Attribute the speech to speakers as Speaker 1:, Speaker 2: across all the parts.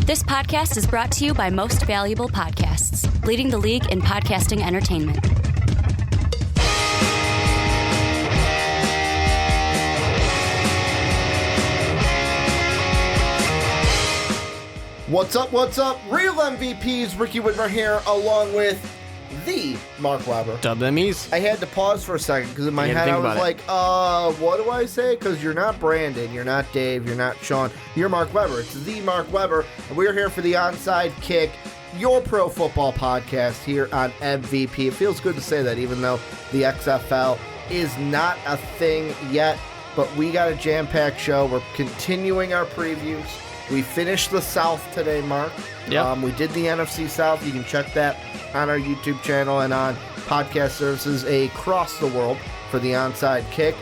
Speaker 1: This podcast is brought to you by Most Valuable Podcasts, leading the league in podcasting entertainment.
Speaker 2: What's up, Real MVPs, Ricky Widmer here, along with the Mark Weber.
Speaker 3: Dub them ease.
Speaker 2: I had to pause for a second, because in my head I was like, what do I say? Because you're not Brandon, you're not Dave, you're not Sean, you're Mark Weber. It's the Mark Weber, and we're here for the Onside Kick, your pro football podcast here on MVP. It feels good to say that, even though the XFL is not a thing yet, but we got a jam-packed show. We're continuing our previews. We finished the South today, Mark.
Speaker 3: Yep.
Speaker 2: We did the NFC South. You can check that on our YouTube channel and on podcast services across the world for the Onside Kick.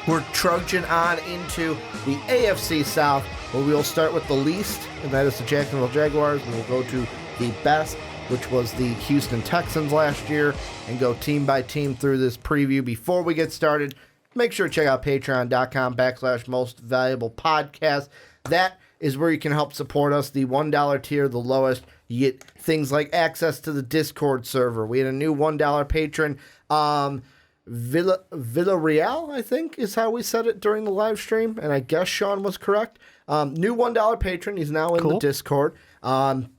Speaker 2: We're trudging on into the AFC South, where we'll start with the least, and that is the Jacksonville Jaguars, and we'll go to the best, which was the Houston Texans last year, and go team by team through this preview. Before we get started, make sure to check out patreon.com/mostvaluablepodcast. That is where you can help support us. The $1 tier, the lowest. You get things like access to the Discord server. We had a new $1 patron. Villarreal, I think, is how we said it during the live stream. And I guess Sean was correct. New $1 patron. He's now in the Discord. Sean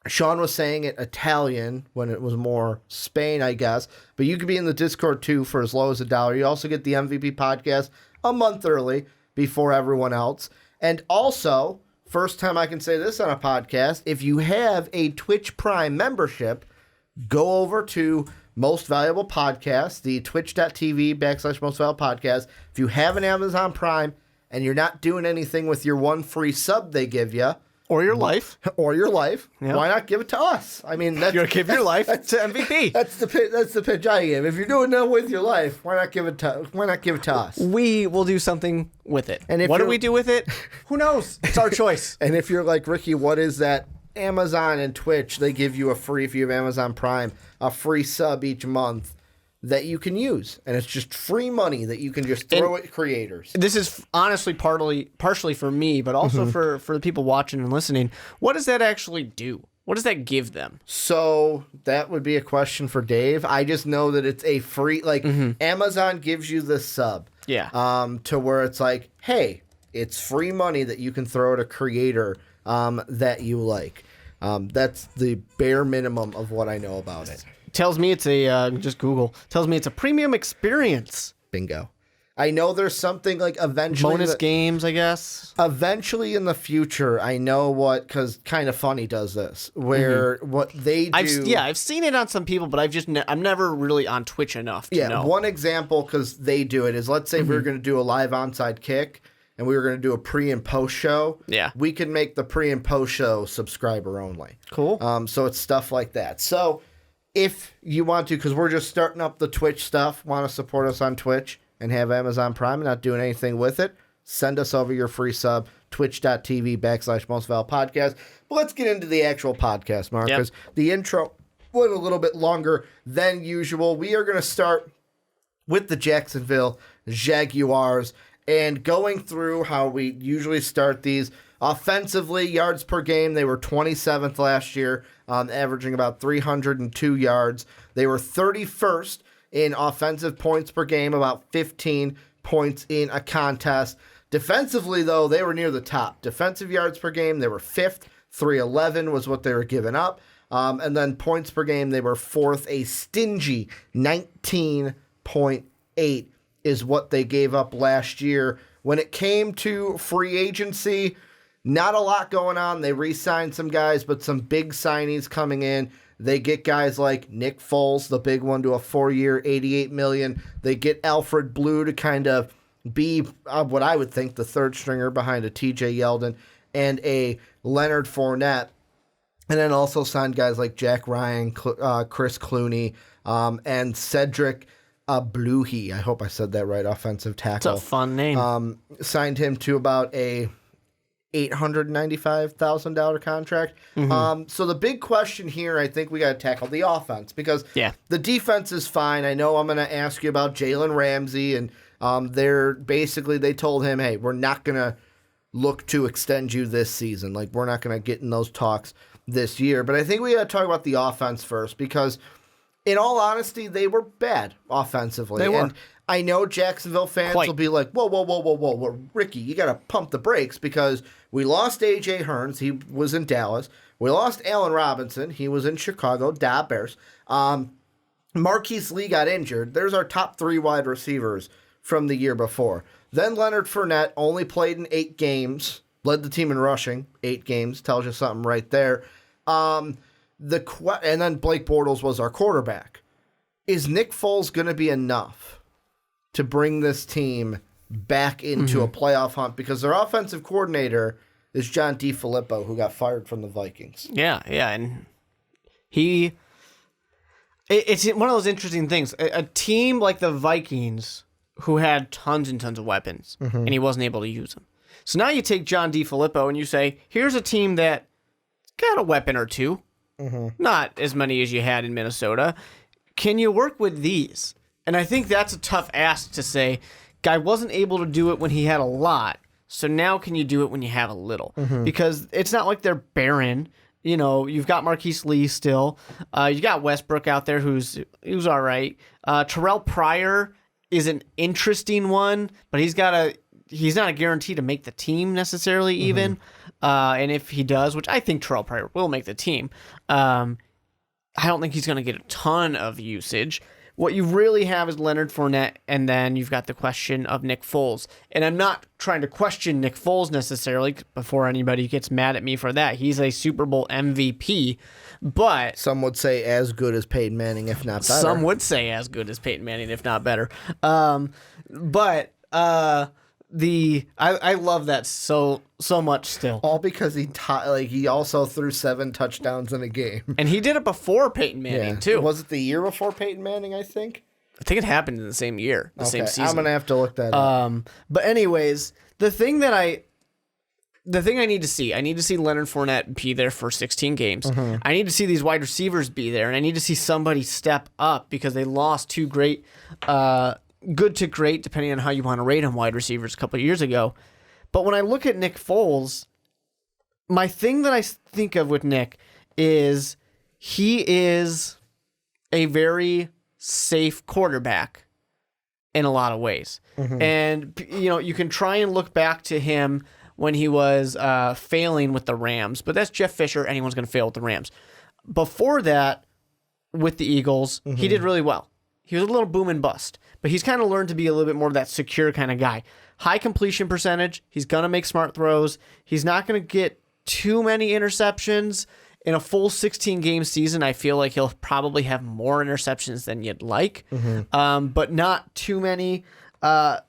Speaker 2: was saying it Italian when it was more Spain, I guess. But you could be in the Discord, too, for as low as $1. You also get the MVP podcast a month early before everyone else. And also, first time I can say this on a podcast, if you have a Twitch Prime membership, go over to Most Valuable Podcast, the twitch.tv/Most Valuable Podcast. If you have an Amazon Prime and you're not doing anything with your one free sub they give you,
Speaker 3: Or your life.
Speaker 2: Yeah. Why not give it to us? I mean,
Speaker 3: you're gonna give your life to MVP.
Speaker 2: That's the pitch I give. If you're doing that with your life, why not give it to us?
Speaker 3: We will do something with it.
Speaker 2: And
Speaker 3: what do we do with it? Who knows? It's our choice.
Speaker 2: And if you're like, Ricky, what is that? Amazon and Twitch, they give you a free, if you have Amazon Prime, a free sub each month that you can use, and it's just free money that you can just throw at creators.
Speaker 3: This is honestly partially for me, but also for the people watching and listening. What does that actually do? What does that give them?
Speaker 2: So that would be a question for Dave. I just know that it's a free, Amazon gives you the sub.
Speaker 3: Yeah.
Speaker 2: To where it's like, hey, it's free money that you can throw at a creator that you like. That's the bare minimum of what I know about it.
Speaker 3: Tells me it's just Google. Tells me it's a premium experience.
Speaker 2: Bingo. I know there's something like eventually.
Speaker 3: Bonus games, I guess.
Speaker 2: Eventually in the future, I know because Kind of Funny does this, where what they do.
Speaker 3: I've seen it on some people, but I'm never really on Twitch enough to know.
Speaker 2: One example, because they do it, is let's say we're going to do a live Onside Kick, and we were going to do a pre and post show.
Speaker 3: Yeah.
Speaker 2: We can make the pre and post show subscriber only.
Speaker 3: Cool.
Speaker 2: So it's stuff like that. So if you want to, because we're just starting up the Twitch stuff, want to support us on Twitch and have Amazon Prime and not doing anything with it, send us over your free sub, twitch.tv/Most Valuable Podcast. But let's get into the actual podcast, Mark, because the intro went a little bit longer than usual. We are going to start with the Jacksonville Jaguars and going through how we usually start these. Offensively, yards per game, they were 27th last year, averaging about 302 yards. They were 31st in offensive points per game, about 15 points in a contest. Defensively, though, they were near the top. Defensive yards per game, they were 5th. 311 was what they were giving up. And then points per game, they were 4th. A stingy 19.8 is what they gave up last year. When it came to free agency, not a lot going on. They re-signed some guys, but some big signings coming in. They get guys like Nick Foles, the big one, to a 4-year, $88 million. They get Alfred Blue to kind of be what I would think the third stringer behind a TJ Yeldon and a Leonard Fournette. And then also signed guys like Jack Ryan, Chris Clooney, and Cedric Bluhy. I hope I said that right, offensive tackle.
Speaker 3: It's a fun name.
Speaker 2: Signed him to about a $895,000 contract. So the big question here, I think we got to tackle the offense, because the defense is fine. I know I'm going to ask you about Jalen Ramsey, and they told him, hey, we're not going to look to extend you this season. Like, we're not going to get in those talks this year. But I think we got to talk about the offense first because, in all honesty, they were bad offensively.
Speaker 3: They were.
Speaker 2: And I know Jacksonville fans will be like, whoa, Ricky, you got to pump the brakes because we lost A.J. Hearns. He was in Dallas. We lost Allen Robinson. He was in Chicago. Da Bears. Marquise Lee got injured. There's our top 3 wide receivers from the year before. Then Leonard Fournette only played in 8 games. Led the team in rushing. 8 games. Tells you something right there. And then Blake Bortles was our quarterback. Is Nick Foles going to be enough to bring this team back into a playoff hunt? Because their offensive coordinator is John DeFilippo, who got fired from the Vikings.
Speaker 3: Yeah, and it's one of those interesting things. A team like the Vikings, who had tons and tons of weapons, and he wasn't able to use them. So now you take John DeFilippo and you say, here's a team that got a weapon or two, not as many as you had in Minnesota. Can you work with these? And I think that's a tough ask to say. Guy wasn't able to do it when he had a lot, so now can you do it when you have a little? Because it's not like they're barren. You know, you've got Marquise Lee still. You got Westbrook out there who's all right. Terrell Pryor is an interesting one, but he's not a guarantee to make the team necessarily even. And if he does, which I think Terrell Pryor will make the team, I don't think he's going to get a ton of usage. What you really have is Leonard Fournette, and then you've got the question of Nick Foles. And I'm not trying to question Nick Foles necessarily before anybody gets mad at me for that. He's a Super Bowl MVP, but...
Speaker 2: Some would say as good as Peyton Manning, if not better.
Speaker 3: Some would say as good as Peyton Manning, if not better. I love that so much still.
Speaker 2: All because he also threw 7 touchdowns in a game.
Speaker 3: And he did it before Peyton Manning, too.
Speaker 2: Was it the year before Peyton Manning, I think?
Speaker 3: I think it happened in the same year, same season.
Speaker 2: I'm going to have to look that up.
Speaker 3: But anyways, the thing I need to see Leonard Fournette be there for 16 games. I need to see these wide receivers be there, and I need to see somebody step up because they lost 2 great, good to great, depending on how you want to rate them, wide receivers a couple of years ago. But when I look at Nick Foles, my thing that I think of with Nick is he is a very safe quarterback in a lot of ways. And, you can try and look back to him when he was failing with the Rams, but that's Jeff Fisher. Anyone's going to fail with the Rams. Before that, with the Eagles, he did really well. He was a little boom and bust, but he's kind of learned to be a little bit more of that secure kind of guy. High completion percentage. He's going to make smart throws. He's not going to get too many interceptions. In a full 16-game season, I feel like he'll probably have more interceptions than you'd like, but not too many. I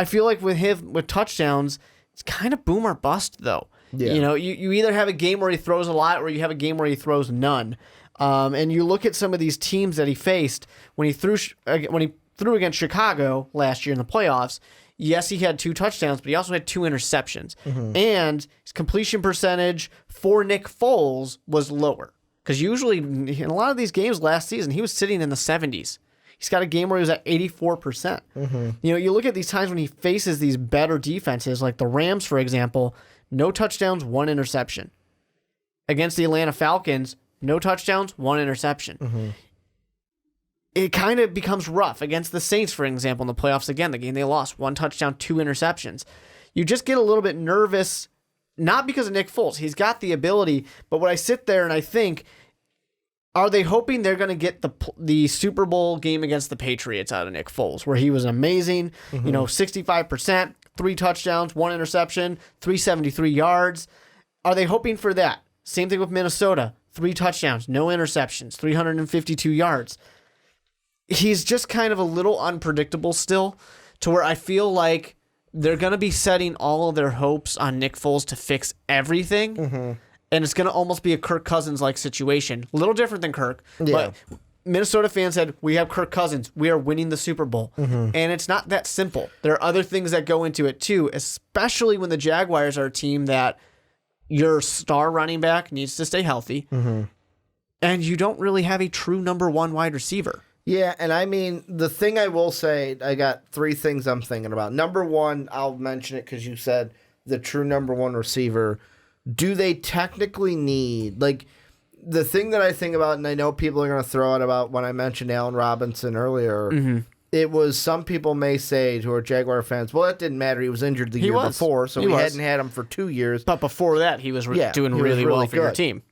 Speaker 3: feel like with touchdowns, it's kind of boom or bust, though. Yeah. You either have a game where he throws a lot or you have a game where he throws none. And you look at some of these teams that he faced when he threw against Chicago last year in the playoffs. Yes, he had 2 touchdowns, but he also had 2 interceptions. And his completion percentage for Nick Foles was lower. Because usually in a lot of these games last season, he was sitting in the 70s. He's got a game where he was at 84%. You look at these times when he faces these better defenses, like the Rams, for example, no touchdowns, 1 interception. Against the Atlanta Falcons, no touchdowns, 1 interception. It kind of becomes rough. Against the Saints, for example, in the playoffs again, the game they lost, 1 touchdown, 2 interceptions. You just get a little bit nervous, not because of Nick Foles. He's got the ability, but when I sit there and I think, are they hoping they're going to get the Super Bowl game against the Patriots out of Nick Foles, where he was amazing, 65%, 3 touchdowns, 1 interception, 373 yards? Are they hoping for that? Same thing with Minnesota. 3 touchdowns, no interceptions, 352 yards. He's just kind of a little unpredictable still, to where I feel like they're going to be setting all of their hopes on Nick Foles to fix everything. And it's going to almost be a Kirk Cousins-like situation. A little different than Kirk, but Minnesota fans said, we have Kirk Cousins. We are winning the Super Bowl. And it's not that simple. There are other things that go into it too, especially when the Jaguars are a team that your star running back needs to stay healthy, and you don't really have a true number 1 wide receiver.
Speaker 2: Yeah, and I mean, the thing I will say, I got 3 things I'm thinking about. Number 1, I'll mention it because you said the true number one receiver, do they technically need, like, the thing that I think about, and I know people are going to throw out about when I mentioned Allen Robinson earlier, it was some people may say who are Jaguar fans, well, that didn't matter. He was injured the year before, so we hadn't had him for 2 years.
Speaker 3: But before that, he was doing really well for your team.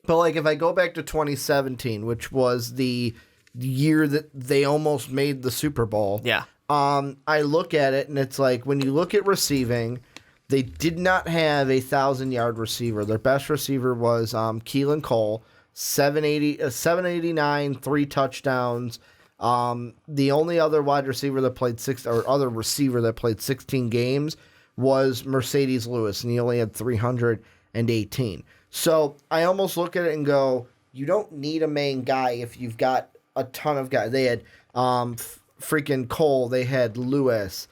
Speaker 2: But, like, if I go back to 2017, which was the year that they almost made the Super Bowl, I look at it, and it's like, when you look at receiving, they did not have a 1,000-yard receiver. Their best receiver was Keelan Cole, 789, 3 touchdowns. The only other wide receiver that played other receiver that played 16 games was Mercedes Lewis, and he only had 318. So I almost look at it and go, you don't need a main guy if you've got a ton of guys. They had freaking Cole. They had Lewis.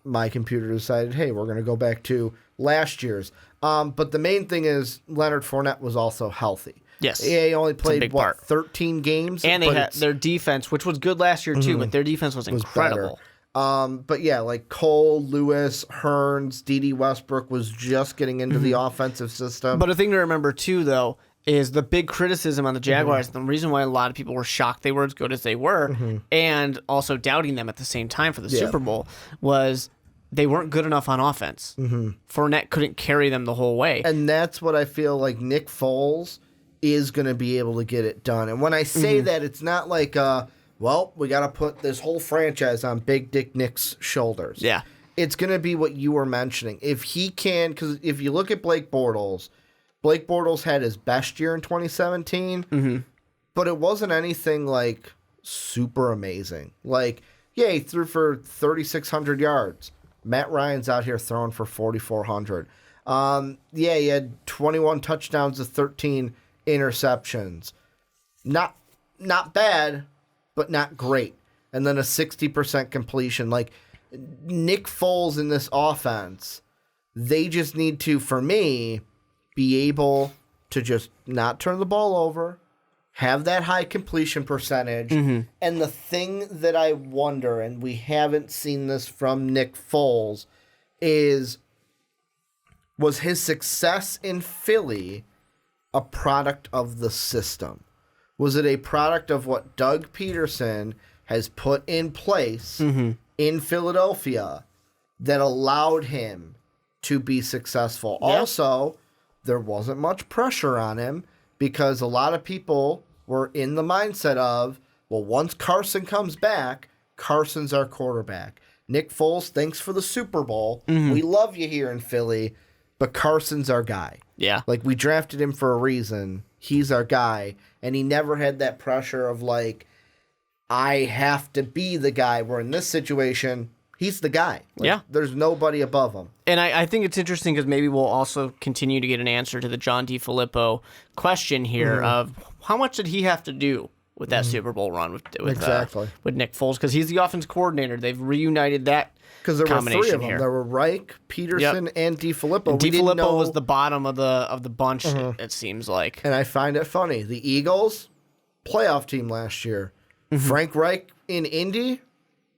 Speaker 2: My computer decided, hey, we're going to go back to last year's. But the main thing is Leonard Fournette was also healthy.
Speaker 3: Yes.
Speaker 2: He only played, 13 games?
Speaker 3: And they had their defense, which was good last year too, but their defense was incredible.
Speaker 2: But yeah, like Cole, Lewis, Hearns, D.D. Westbrook was just getting into the offensive system.
Speaker 3: But a thing to remember too, though, is the big criticism on the Jaguars, the reason why a lot of people were shocked they were as good as they were, and also doubting them at the same time for the Super Bowl, was they weren't good enough on offense. Fournette couldn't carry them the whole way.
Speaker 2: And that's what I feel like Nick Foles is going to be able to get it done. And when I say that, it's not like, well, we got to put this whole franchise on Big Dick Nick's shoulders.
Speaker 3: Yeah.
Speaker 2: It's going to be what you were mentioning. If he can, because if you look at Blake Bortles had his best year in 2017, but it wasn't anything like super amazing. Like, yeah, he threw for 3,600 yards. Matt Ryan's out here throwing for 4,400. Yeah, he had 21 touchdowns to 13 interceptions. Not bad, but not great. And then a 60% completion. Like, Nick Foles in this offense, they just need to, for me, be able to just not turn the ball over, have that high completion percentage. And the thing that I wonder, and we haven't seen this from Nick Foles, was his success in Philly a product of the system? Was it a product of what Doug Peterson has put in place in Philadelphia that allowed him to be successful? Yeah. Also, there wasn't much pressure on him because a lot of people were in the mindset of, well, once Carson comes back, Carson's our quarterback. Nick Foles, thanks for the Super Bowl. We love you here in Philly, but Carson's our guy.
Speaker 3: Yeah.
Speaker 2: Like, we drafted him for a reason. He's our guy. And he never had that pressure of, like, I have to be the guy. Where in this situation, he's the guy. Like, there's nobody above him.
Speaker 3: And I think it's interesting because maybe we'll also continue to get an answer to the John DeFilippo question here of how much did he have to do with that Super Bowl run with Nick Foles? Because he's the offense coordinator. They've reunited that
Speaker 2: because there were 3 of them.
Speaker 3: Here.
Speaker 2: There were Reich, Peterson, and DeFilippo.
Speaker 3: And DeFilippo was the bottom of the bunch, it seems like.
Speaker 2: And I find it funny. The Eagles, playoff team last year. Frank Reich in Indy,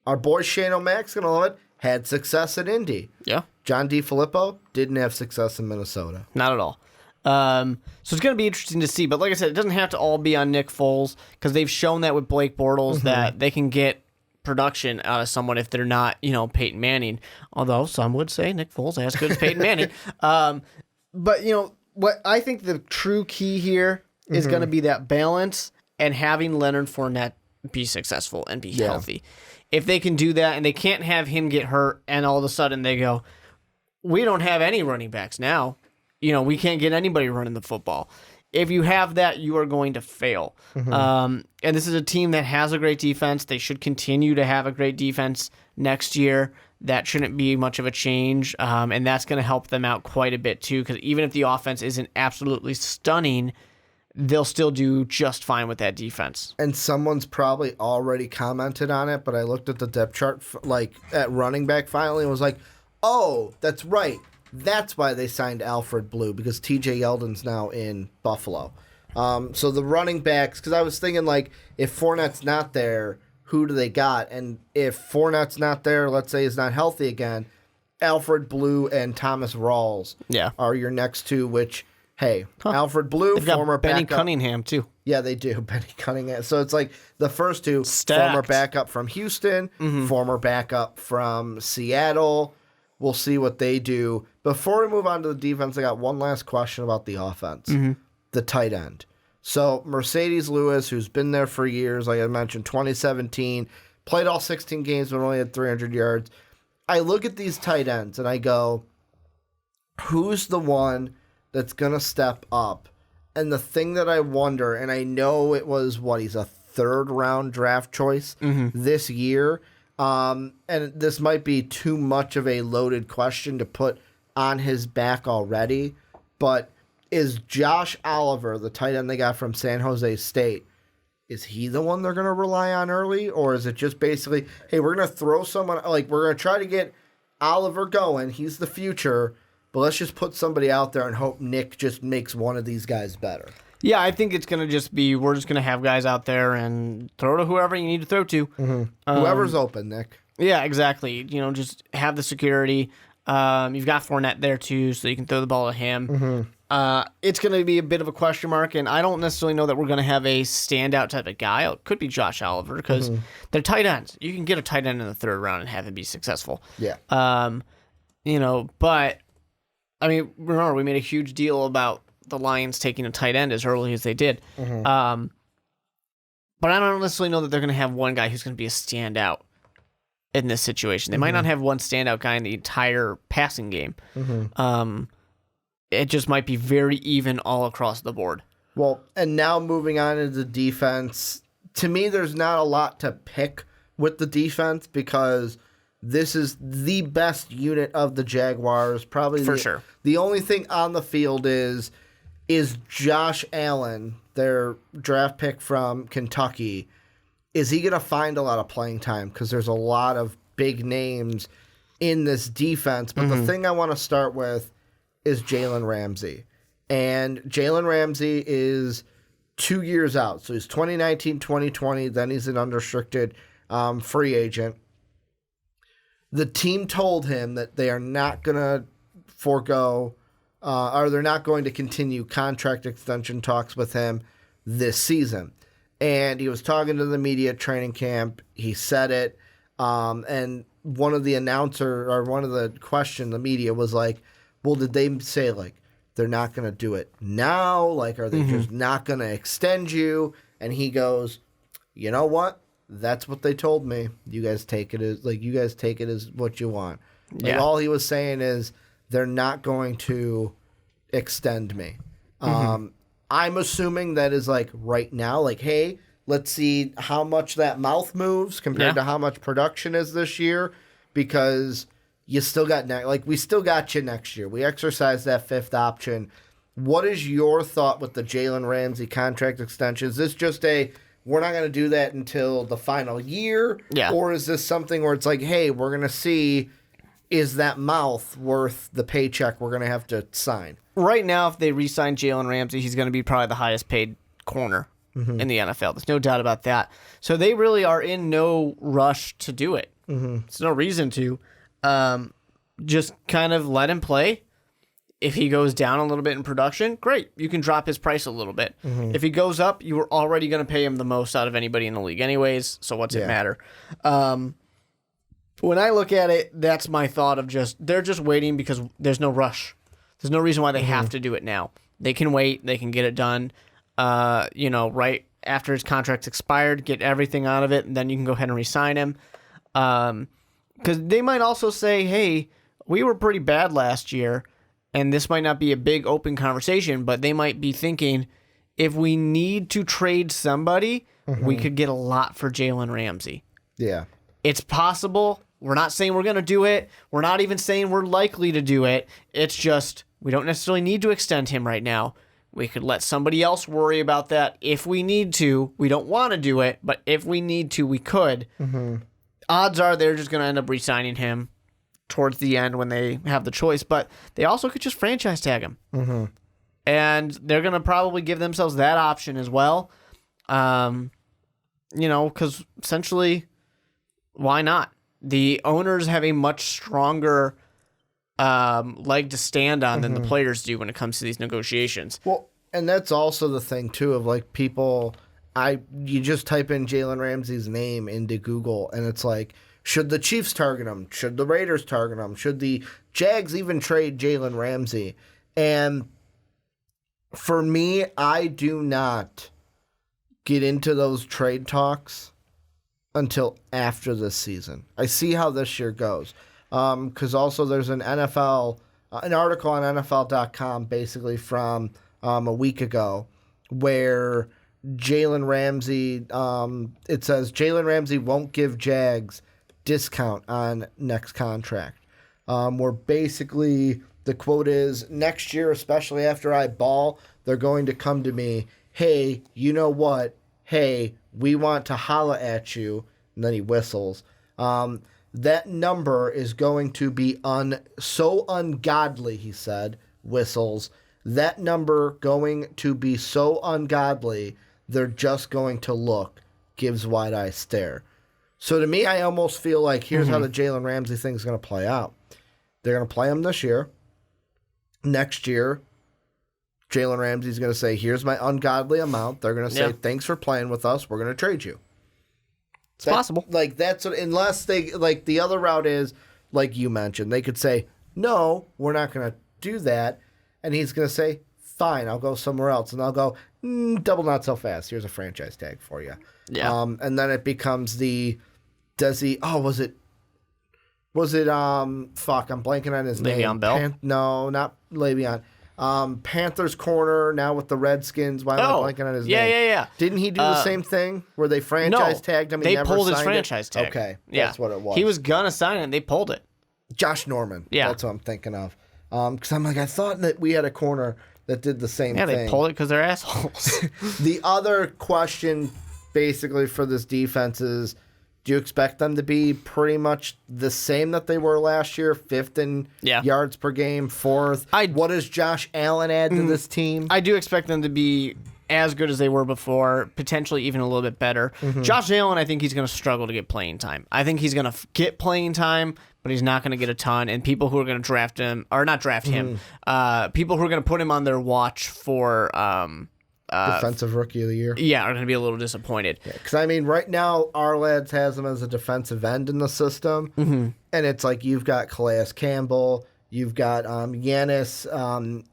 Speaker 2: our boy Shane O'Mac's going to love it, had success at Indy.
Speaker 3: Yeah.
Speaker 2: John DeFilippo didn't have success in Minnesota.
Speaker 3: Not at all. So it's going to be interesting to see. But like I said, it doesn't have to all be on Nick Foles because they've shown that with Blake Bortles that they can get production out of someone if they're not, Peyton Manning. Although some would say Nick Foles as good as Peyton Manning. But, what I think the true key here is going to be that balance and having Leonard Fournette be successful and be healthy. If they can do that and they can't have him get hurt and all of a sudden they go, we don't have any running backs now. We can't get anybody running the football. If you have that, you are going to fail. And this is a team that has a great defense. They should continue to have a great defense next year. That shouldn't be much of a change. And that's going to help them out quite a bit too, because even if the offense isn't absolutely stunning, they'll still do just fine with that defense.
Speaker 2: And someone's probably already commented on it, but I looked at the depth chart at running back finally and was like, oh, that's right. That's why they signed Alfred Blue, because TJ Yeldon's now in Buffalo. So the running backs, because I was thinking, like, if Fournette's not there, who do they got? And if Fournette's not there, let's say he's not healthy again, Alfred Blue and Thomas Rawls are your next two, which, hey, Alfred Blue,
Speaker 3: They've
Speaker 2: former
Speaker 3: got Benny
Speaker 2: backup.
Speaker 3: Cunningham, too.
Speaker 2: Yeah, they do. Benny Cunningham. So it's like the first two,
Speaker 3: Stacked.
Speaker 2: former backup from Houston, former backup from Seattle. We'll see what they do. Before we move on to the defense, I got one last question about the offense. The tight end. So Mercedes Lewis, who's been there for years, like I mentioned, 2017, played all 16 games but only had 300 yards. I look at these tight ends and I go, who's the one that's going to step up? And the thing that I wonder, and I know it was, he's a third-round draft choice this year, and this might be too much of a loaded question to put on his back already, but is Josh Oliver, the tight end they got from San Jose State, is he the one they're going to rely on early? Or is it just basically, hey, we're going to throw someone, like we're going to try to get Oliver going, he's the future, but let's just put somebody out there and hope Nick just makes one of these guys better.
Speaker 3: Yeah, I think it's going to just be, we're just going to have guys out there and throw to whoever you need to throw to.
Speaker 2: Whoever's open, Nick.
Speaker 3: Yeah, exactly. Just have the security. You've got Fournette there too, so you can throw the ball to him. It's going to be a bit of a question mark, and I don't necessarily know that we're going to have a standout type of guy. It could be Josh Oliver because they're tight ends. You can get a tight end in the third round and have him be successful.
Speaker 2: Yeah.
Speaker 3: But I mean, remember we made a huge deal about the Lions taking a tight end as early as they did. But I don't necessarily know that they're going to have one guy who's going to be a standout in this situation. They might not have one standout guy in the entire passing game. It just might be very even all across the board.
Speaker 2: Well, and now moving on into the defense, to me, there's not a lot to pick with the defense because this is the best unit of the Jaguars. Probably
Speaker 3: For sure.
Speaker 2: The only thing on the field is Josh Allen, their draft pick from Kentucky, is he going to find a lot of playing time? Because there's a lot of big names in this defense. But the thing I want to start with is Jalen Ramsey. And Jalen Ramsey is 2 years out. So he's 2019, 2020. Then he's an unrestricted free agent. The team told him that they are not going to forego or they're not going to continue contract extension talks with him this season. And he was talking to the media at training camp. He said it. And one of the question the media was like, well, did they say, like, they're not going to do it now? Like, are they just not going to extend you? And he goes, you know what? That's what they told me. You guys take it as what you want. Like, all he was saying is they're not going to extend me. I'm assuming that is like right now, like, hey, let's see how much that mouth moves compared to how much production is this year, because you still got we still got you next year. We exercised that fifth option. What is your thought with the Jalen Ramsey contract extension? Is this just we're not going to do that until the final year?
Speaker 3: Yeah.
Speaker 2: Or is this something where it's like, hey, we're going to see, is that mouth worth the paycheck we're going to have to sign?
Speaker 3: Right now, if they re-sign Jalen Ramsey, he's going to be probably the highest paid corner in the NFL. There's no doubt about that. So they really are in no rush to do it. There's no reason to. Just kind of let him play. If he goes down a little bit in production, great. You can drop his price a little bit. If he goes up, you were already going to pay him the most out of anybody in the league anyways, so what's it matter? When I look at it, that's my thought of they're just waiting because there's no rush. There's no reason why they have to do it now. They can wait. They can get it done, right after his contract's expired, get everything out of it, and then you can go ahead and re-sign him. Because they might also say, hey, we were pretty bad last year, and this might not be a big open conversation, but they might be thinking, if we need to trade somebody, we could get a lot for Jalen Ramsey.
Speaker 2: Yeah.
Speaker 3: It's possible. We're not saying we're going to do it. We're not even saying we're likely to do it. It's just we don't necessarily need to extend him right now. We could let somebody else worry about that if we need to. We don't want to do it, but if we need to, we could. Odds are they're just going to end up re-signing him towards the end when they have the choice, but they also could just franchise tag him. And they're going to probably give themselves that option as well. Because essentially, why not? The owners have a much stronger leg to stand on than the players do when it comes to these negotiations.
Speaker 2: Well, and that's also the thing too of like people. You just type in Jalen Ramsey's name into Google, and it's like, should the Chiefs target him? Should the Raiders target him? Should the Jags even trade Jalen Ramsey? And for me, I do not get into those trade talks until after this season. I see how this year goes. Because also there's an article on NFL.com basically from a week ago where Jalen Ramsey, it says Jalen Ramsey won't give Jags discount on next contract. Where basically the quote is, next year, especially after I ball, they're going to come to me, hey, you know what? Hey, we want to holla at you. And then he whistles. That number is going to be so ungodly, he said, whistles. That number going to be so ungodly, they're just going to look, gives wide eye stare. So to me, I almost feel like here's how the Jalen Ramsey thing is going to play out. They're going to play him this year. Next year, Jalen Ramsey's going to say, here's my ungodly amount. They're going to say, thanks for playing with us. We're going to trade you.
Speaker 3: It's possible.
Speaker 2: Like, that's what, unless they, like, the other route is, like you mentioned, they could say, no, we're not going to do that. And he's going to say, fine, I'll go somewhere else. And I'll go, double not so fast. Here's a franchise tag for you.
Speaker 3: Yeah.
Speaker 2: And then it becomes was it, fuck, I'm blanking on his name.
Speaker 3: Le'Veon Bell?
Speaker 2: No, not Le'Veon. Panthers corner now with the Redskins. Why am I blanking on his name?
Speaker 3: Yeah.
Speaker 2: Didn't he do the same thing where they franchise tagged him?
Speaker 3: They pulled his franchise tag.
Speaker 2: Okay, that's what it was.
Speaker 3: He was gonna sign it, and they pulled it.
Speaker 2: Josh Norman.
Speaker 3: Yeah,
Speaker 2: that's what I'm thinking of. Because I'm like, I thought that we had a corner that did the same thing.
Speaker 3: Yeah, they pulled it because they're assholes.
Speaker 2: The other question, basically, for this defense is, do you expect them to be pretty much the same that they were last year? 5th in yards per game, 4th. What does Josh Allen add to this team?
Speaker 3: I do expect them to be as good as they were before, potentially even a little bit better. Josh Allen, I think he's going to struggle to get playing time. I think he's going to get playing time, but he's not going to get a ton. And people who are going to draft him, or not draft him, people who are going to put him on their watch for...
Speaker 2: Defensive Rookie of the Year.
Speaker 3: Yeah, are going to be a little disappointed.
Speaker 2: Because, I mean, right now, our lads has him as a defensive end in the system. And it's like you've got Calais Campbell, you've got Giannis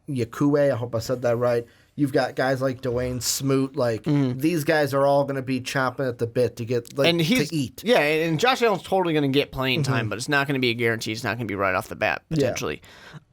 Speaker 2: Yakue, I hope I said that right. You've got guys like Dwayne Smoot. Like, these guys are all going to be chomping at the bit to get, like, to eat.
Speaker 3: Yeah, and Josh Allen's totally going to get playing time, but it's not going to be a guarantee. It's not going to be right off the bat, potentially.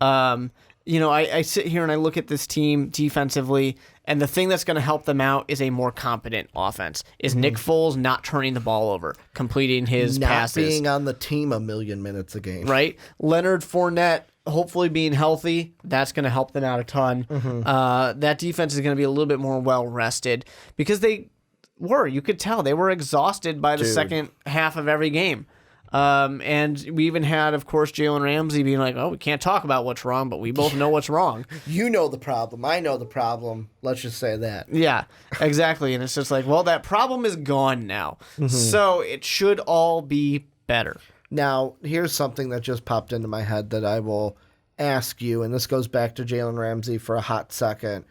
Speaker 3: You know, I sit here and I look at this team defensively, and the thing that's going to help them out is a more competent offense. Is Nick Foles not turning the ball over, completing his passes.
Speaker 2: Not being on the team a million minutes a game.
Speaker 3: Right? Leonard Fournette hopefully being healthy, that's going to help them out a ton. That defense is going to be a little bit more well-rested because you could tell, they were exhausted by the second half of every game. And we even had, of course, Jalen Ramsey being like, oh, we can't talk about what's wrong, but we both know what's wrong.
Speaker 2: You know the problem. I know the problem. Let's just say that.
Speaker 3: Yeah, exactly. And it's just like, well, that problem is gone now. So it should all be better.
Speaker 2: Now, here's something that just popped into my head that I will ask you, and this goes back to Jalen Ramsey for a hot second,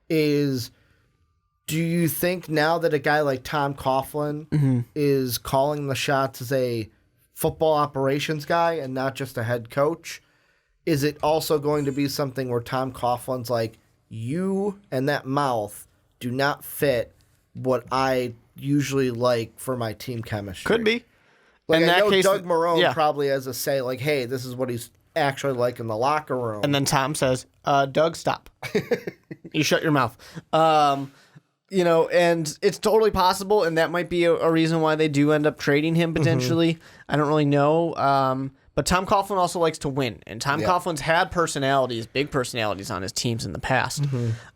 Speaker 2: is do you think now that a guy like Tom Coughlin is calling the shots as a football operations guy and not just a head coach, is it also going to be something where Tom Coughlin's like, you and that mouth do not fit what I usually like for my team chemistry?
Speaker 3: Could be.
Speaker 2: Like, I know Doug Marrone probably has a say, like, hey, this is what he's actually like in the locker room.
Speaker 3: And then Tom says, Doug, stop. You shut your mouth. You know, and it's totally possible, and that might be a reason why they do end up trading him potentially. I don't really know. But Tom Coughlin also likes to win, and Tom Coughlin's had big personalities on his teams in the past.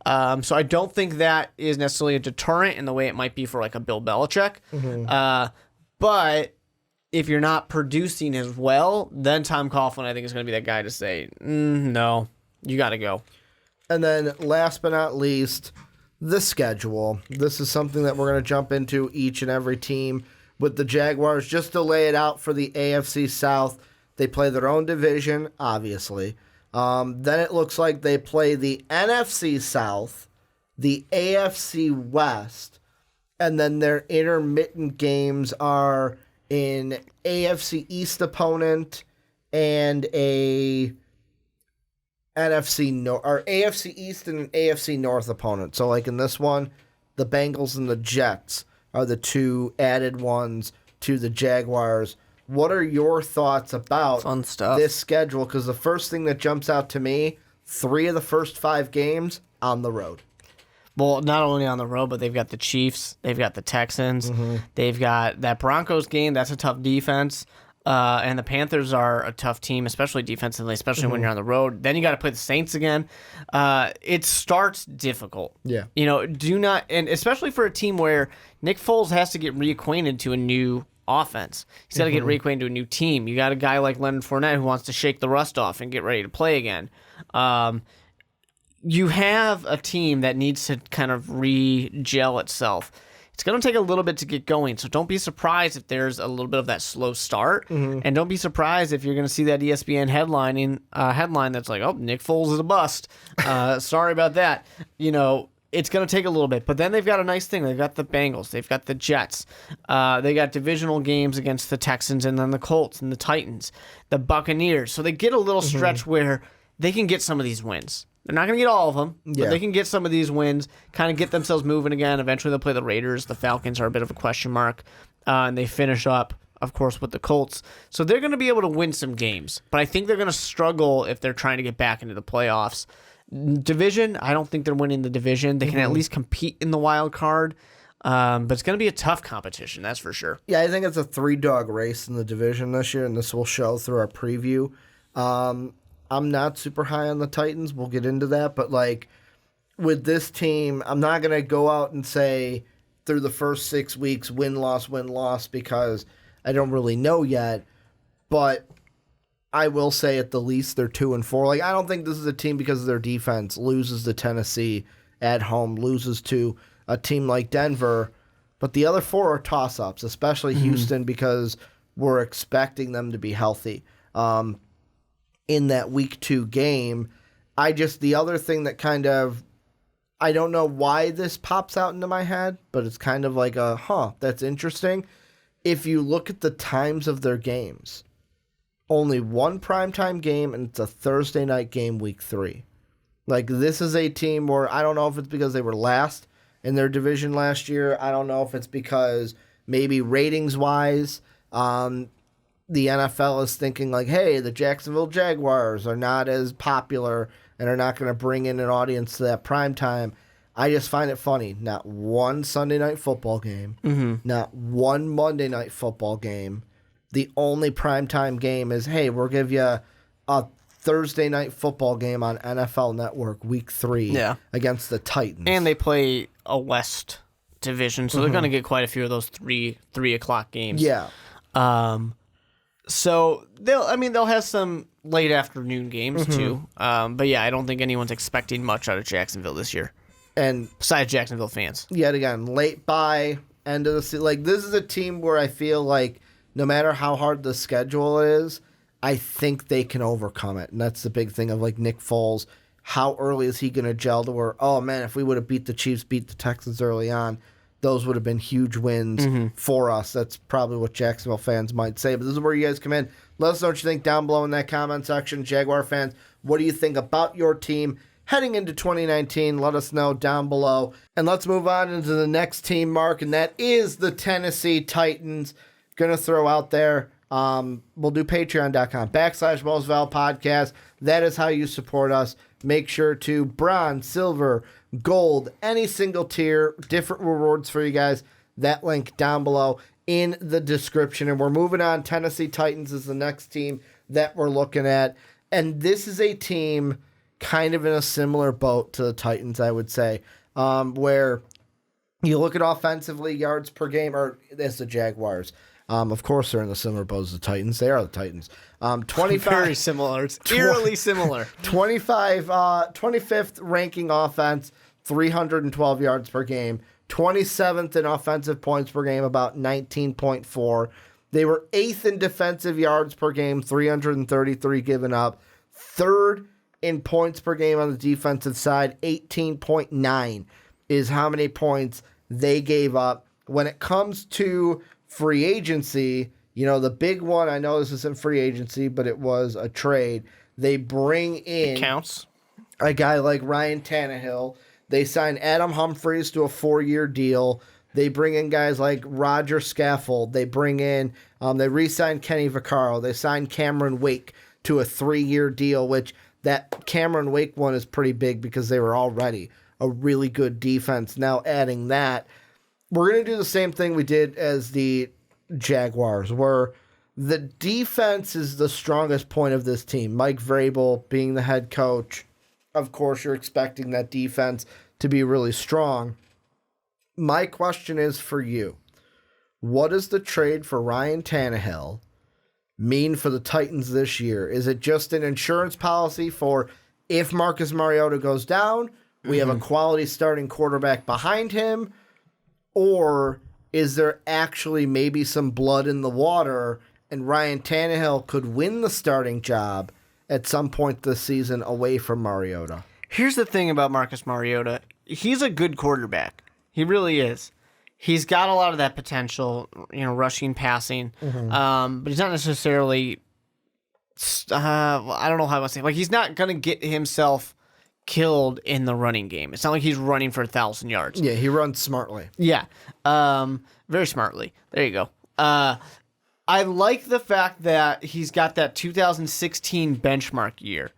Speaker 3: So I don't think that is necessarily a deterrent in the way it might be for like a Bill Belichick. But if you're not producing as well, then Tom Coughlin, I think, is going to be that guy to say, no, you got to go.
Speaker 2: And then last but not least, the schedule. This is something that we're going to jump into each and every team with the Jaguars. Just to lay it out for the AFC South, They play their own division, obviously. Then it looks like they play the NFC South, the AFC West, and then their intermittent games are an AFC East opponent and a AFC East and an AFC North opponent. So like in this one, the Bengals and the Jets are the two added ones to the Jaguars. What are your thoughts about
Speaker 3: Fun stuff.
Speaker 2: This schedule? Because the first thing that jumps out to me, 3 of the first 5 games on the road.
Speaker 3: Well, not only on the road, but they've got the Chiefs, they've got the Texans, they've got that Broncos game. That's a tough defense. And the Panthers are a tough team, especially defensively, especially when you're on the road. Then you got to play the Saints again. It starts difficult.
Speaker 2: Yeah.
Speaker 3: Do not, and especially for a team where Nick Foles has to get reacquainted to a new offense. He's got to get reacquainted to a new team. You got a guy like Leonard Fournette who wants to shake the rust off and get ready to play again. You have a team that needs to kind of re-gel itself. It's going to take a little bit to get going, so don't be surprised if there's a little bit of that slow start, and don't be surprised if you're going to see that ESPN headline that's like, oh, Nick Foles is a bust. Sorry about that. It's going to take a little bit, but then they've got a nice thing. They've got the Bengals. They've got the Jets. They got divisional games against the Texans and then the Colts and the Titans, the Buccaneers. So they get a little stretch where they can get some of these wins. They're not going to get all of them, but they can get some of these wins, kind of get themselves moving again. Eventually they'll play the Raiders. The Falcons are a bit of a question mark. And they finish up, of course, with the Colts. So they're going to be able to win some games, but I think they're going to struggle if they're trying to get back into the playoffs. Division, I don't think they're winning the division. They can at least compete in the wild card, but it's going to be a tough competition, that's for sure.
Speaker 2: Yeah, I think it's a 3-dog race in the division this year, and this will show through our preview. I'm not super high on the Titans. We'll get into that, but with this team, I'm not going to go out and say through the first 6 weeks win-loss, because I don't really know yet, but I will say at the least they're 2-4. I don't think this is a team because of their defense loses to Tennessee at home, loses to a team like Denver, but the other 4 are toss-ups, especially Houston, because we're expecting them to be healthy. In that week 2 game, the other thing that kind of, I don't know why this pops out into my head, but it's kind of like that's interesting. If you look at the times of their games, only one primetime game, and it's a Thursday night game week 3. This is a team where I don't know if it's because they were last in their division last year. I don't know if it's because maybe ratings-wise, the NFL is thinking hey, the Jacksonville Jaguars are not as popular and are not going to bring in an audience to that prime time. I just find it funny. Not one Sunday night football game, not one Monday night football game. The only primetime game is, hey, we'll give you a Thursday night football game on NFL Network week 3 against the Titans.
Speaker 3: And they play a West division, so they're going to get quite a few of those 3 o'clock games.
Speaker 2: Yeah.
Speaker 3: So they'll have some late afternoon games too. But yeah, I don't think anyone's expecting much out of Jacksonville this year. And besides Jacksonville fans.
Speaker 2: Yet again, late by end of the season. This is a team where I feel like no matter how hard the schedule is, I think they can overcome it. And that's the big thing of Nick Foles. How early is he going to gel to where, oh man, if we would have beat the Chiefs, beat the Texans early on, those would have been huge wins for us. That's probably what Jacksonville fans might say. But this is where you guys come in. Let us know what you think down below in that comment section. Jaguar fans, what do you think about your team heading into 2019? Let us know down below. And let's move on into the next team, Mark, and that is the Tennessee Titans. Going to throw out there, we'll do patreon.com/MostVal Podcast. That is how you support us. Make sure to bronze, silver, gold, any single tier, different rewards for you guys. That link down below in the description. And we're moving on. Tennessee Titans is the next team that we're looking at. And this is a team kind of in a similar boat to the Titans, I would say, where you look at offensively yards per game, or it's the Jaguars. Of course, they're in the similar boat as the Titans. They are the Titans. 25,
Speaker 3: very similar. It's eerily similar.
Speaker 2: 25th ranking offense, 312 yards per game. 27th in offensive points per game, about 19.4. They were 8th in defensive yards per game, 333 given up. 3rd in points per game on the defensive side, 18.9 is how many points they gave up. When it comes to free agency, the big one, I know this isn't free agency, but it was a trade. They bring in
Speaker 3: Counts.
Speaker 2: a guy like Ryan Tannehill. They sign Adam Humphries to a 4-year deal. They bring in guys like Roger Scaffold. They bring in, they re-signed Kenny Vaccaro. They signed Cameron Wake to a 3-year deal, which that Cameron Wake one is pretty big because they were already a really good defense. Now adding that, we're going to do the same thing we did as the Jaguars, where the defense is the strongest point of this team. Mike Vrabel being the head coach, of course, you're expecting that defense to be really strong. My question is for you. What does the trade for Ryan Tannehill mean for the Titans this year? Is it just an insurance policy for if Marcus Mariota goes down, we have a quality starting quarterback behind him? Or is there actually maybe some blood in the water and Ryan Tannehill could win the starting job at some point this season away from Mariota?
Speaker 3: Here's the thing about Marcus Mariota. He's a good quarterback. He really is. He's got a lot of that potential, rushing, passing, but he's not necessarily, I don't know how I want to say, like he's not going to get himself killed in the running game. It's not like he's running for 1,000 yards.
Speaker 2: Yeah, he runs smartly.
Speaker 3: Yeah, very smartly. There you go. I like the fact that he's got that 2016 benchmark year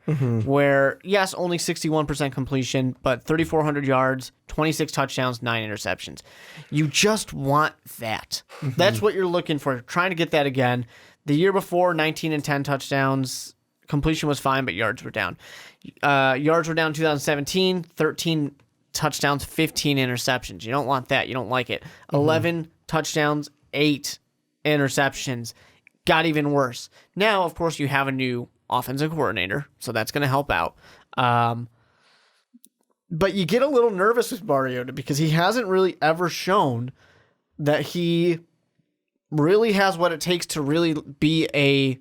Speaker 3: where, yes, only 61% completion, but 3,400 yards, 26 touchdowns, 9 interceptions. You just want that. That's what you're looking for. Trying to get that again. The year before, 19 and 10 touchdowns. Completion was fine, but yards were down. Yards were down in 2017, 13 touchdowns, 15 interceptions. You don't want that. You don't like it. 11 touchdowns, 8 interceptions. Got even worse. Now, of course, you have a new offensive coordinator, so that's going to help out. But you get a little nervous with Mariota because he hasn't really ever shown that he really has what it takes to really be a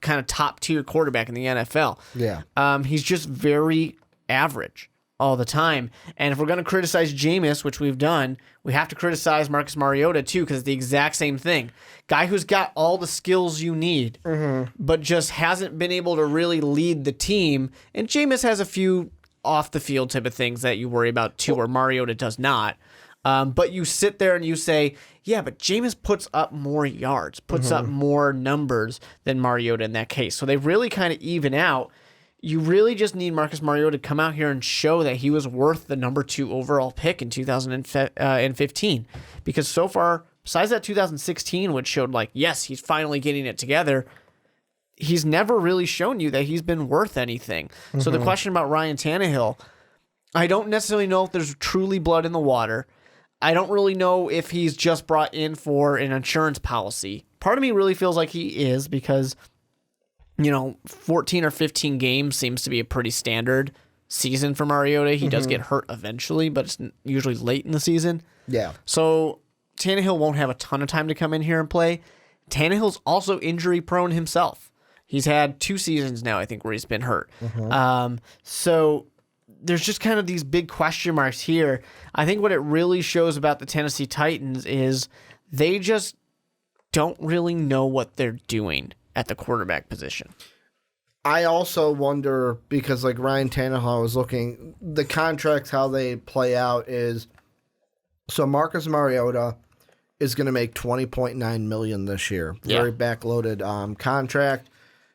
Speaker 3: kind of top-tier quarterback in the NFL.
Speaker 2: Yeah.
Speaker 3: He's just very average all the time. And if we're going to criticize Jameis, which we've done, we have to criticize Marcus Mariota too, because it's the exact same thing. Guy who's got all the skills you need, but just hasn't been able to really lead the team. And Jameis has a few off-the-field type of things that you worry about too, where Mariota does not. But you sit there and you say, yeah, but Jameis puts up more yards, puts up more numbers than Mariota in that case. So they really kind of even out. You really just need Marcus Mariota to come out here and show that he was worth the number 2 overall pick in 2015. Because so far, besides that 2016, which showed like, yes, he's finally getting it together, he's never really shown you that he's been worth anything. So the question about Ryan Tannehill, I don't necessarily know if there's truly blood in the water. I don't really know if he's just brought in for an insurance policy. Part of me really feels like he is because, 14 or 15 games seems to be a pretty standard season for Mariota. He does get hurt eventually, but it's usually late in the season.
Speaker 2: Yeah.
Speaker 3: So Tannehill won't have a ton of time to come in here and play. Tannehill's also injury prone himself. He's had 2 seasons now, I think, where he's been hurt. So there's just kind of these big question marks here. I think what it really shows about the Tennessee Titans is they just don't really know what they're doing at the quarterback position.
Speaker 2: I also wonder, because like Ryan Tannehill was looking, the contracts, how they play out is, so Marcus Mariota is going to make $20.9 million this year. Very backloaded contract.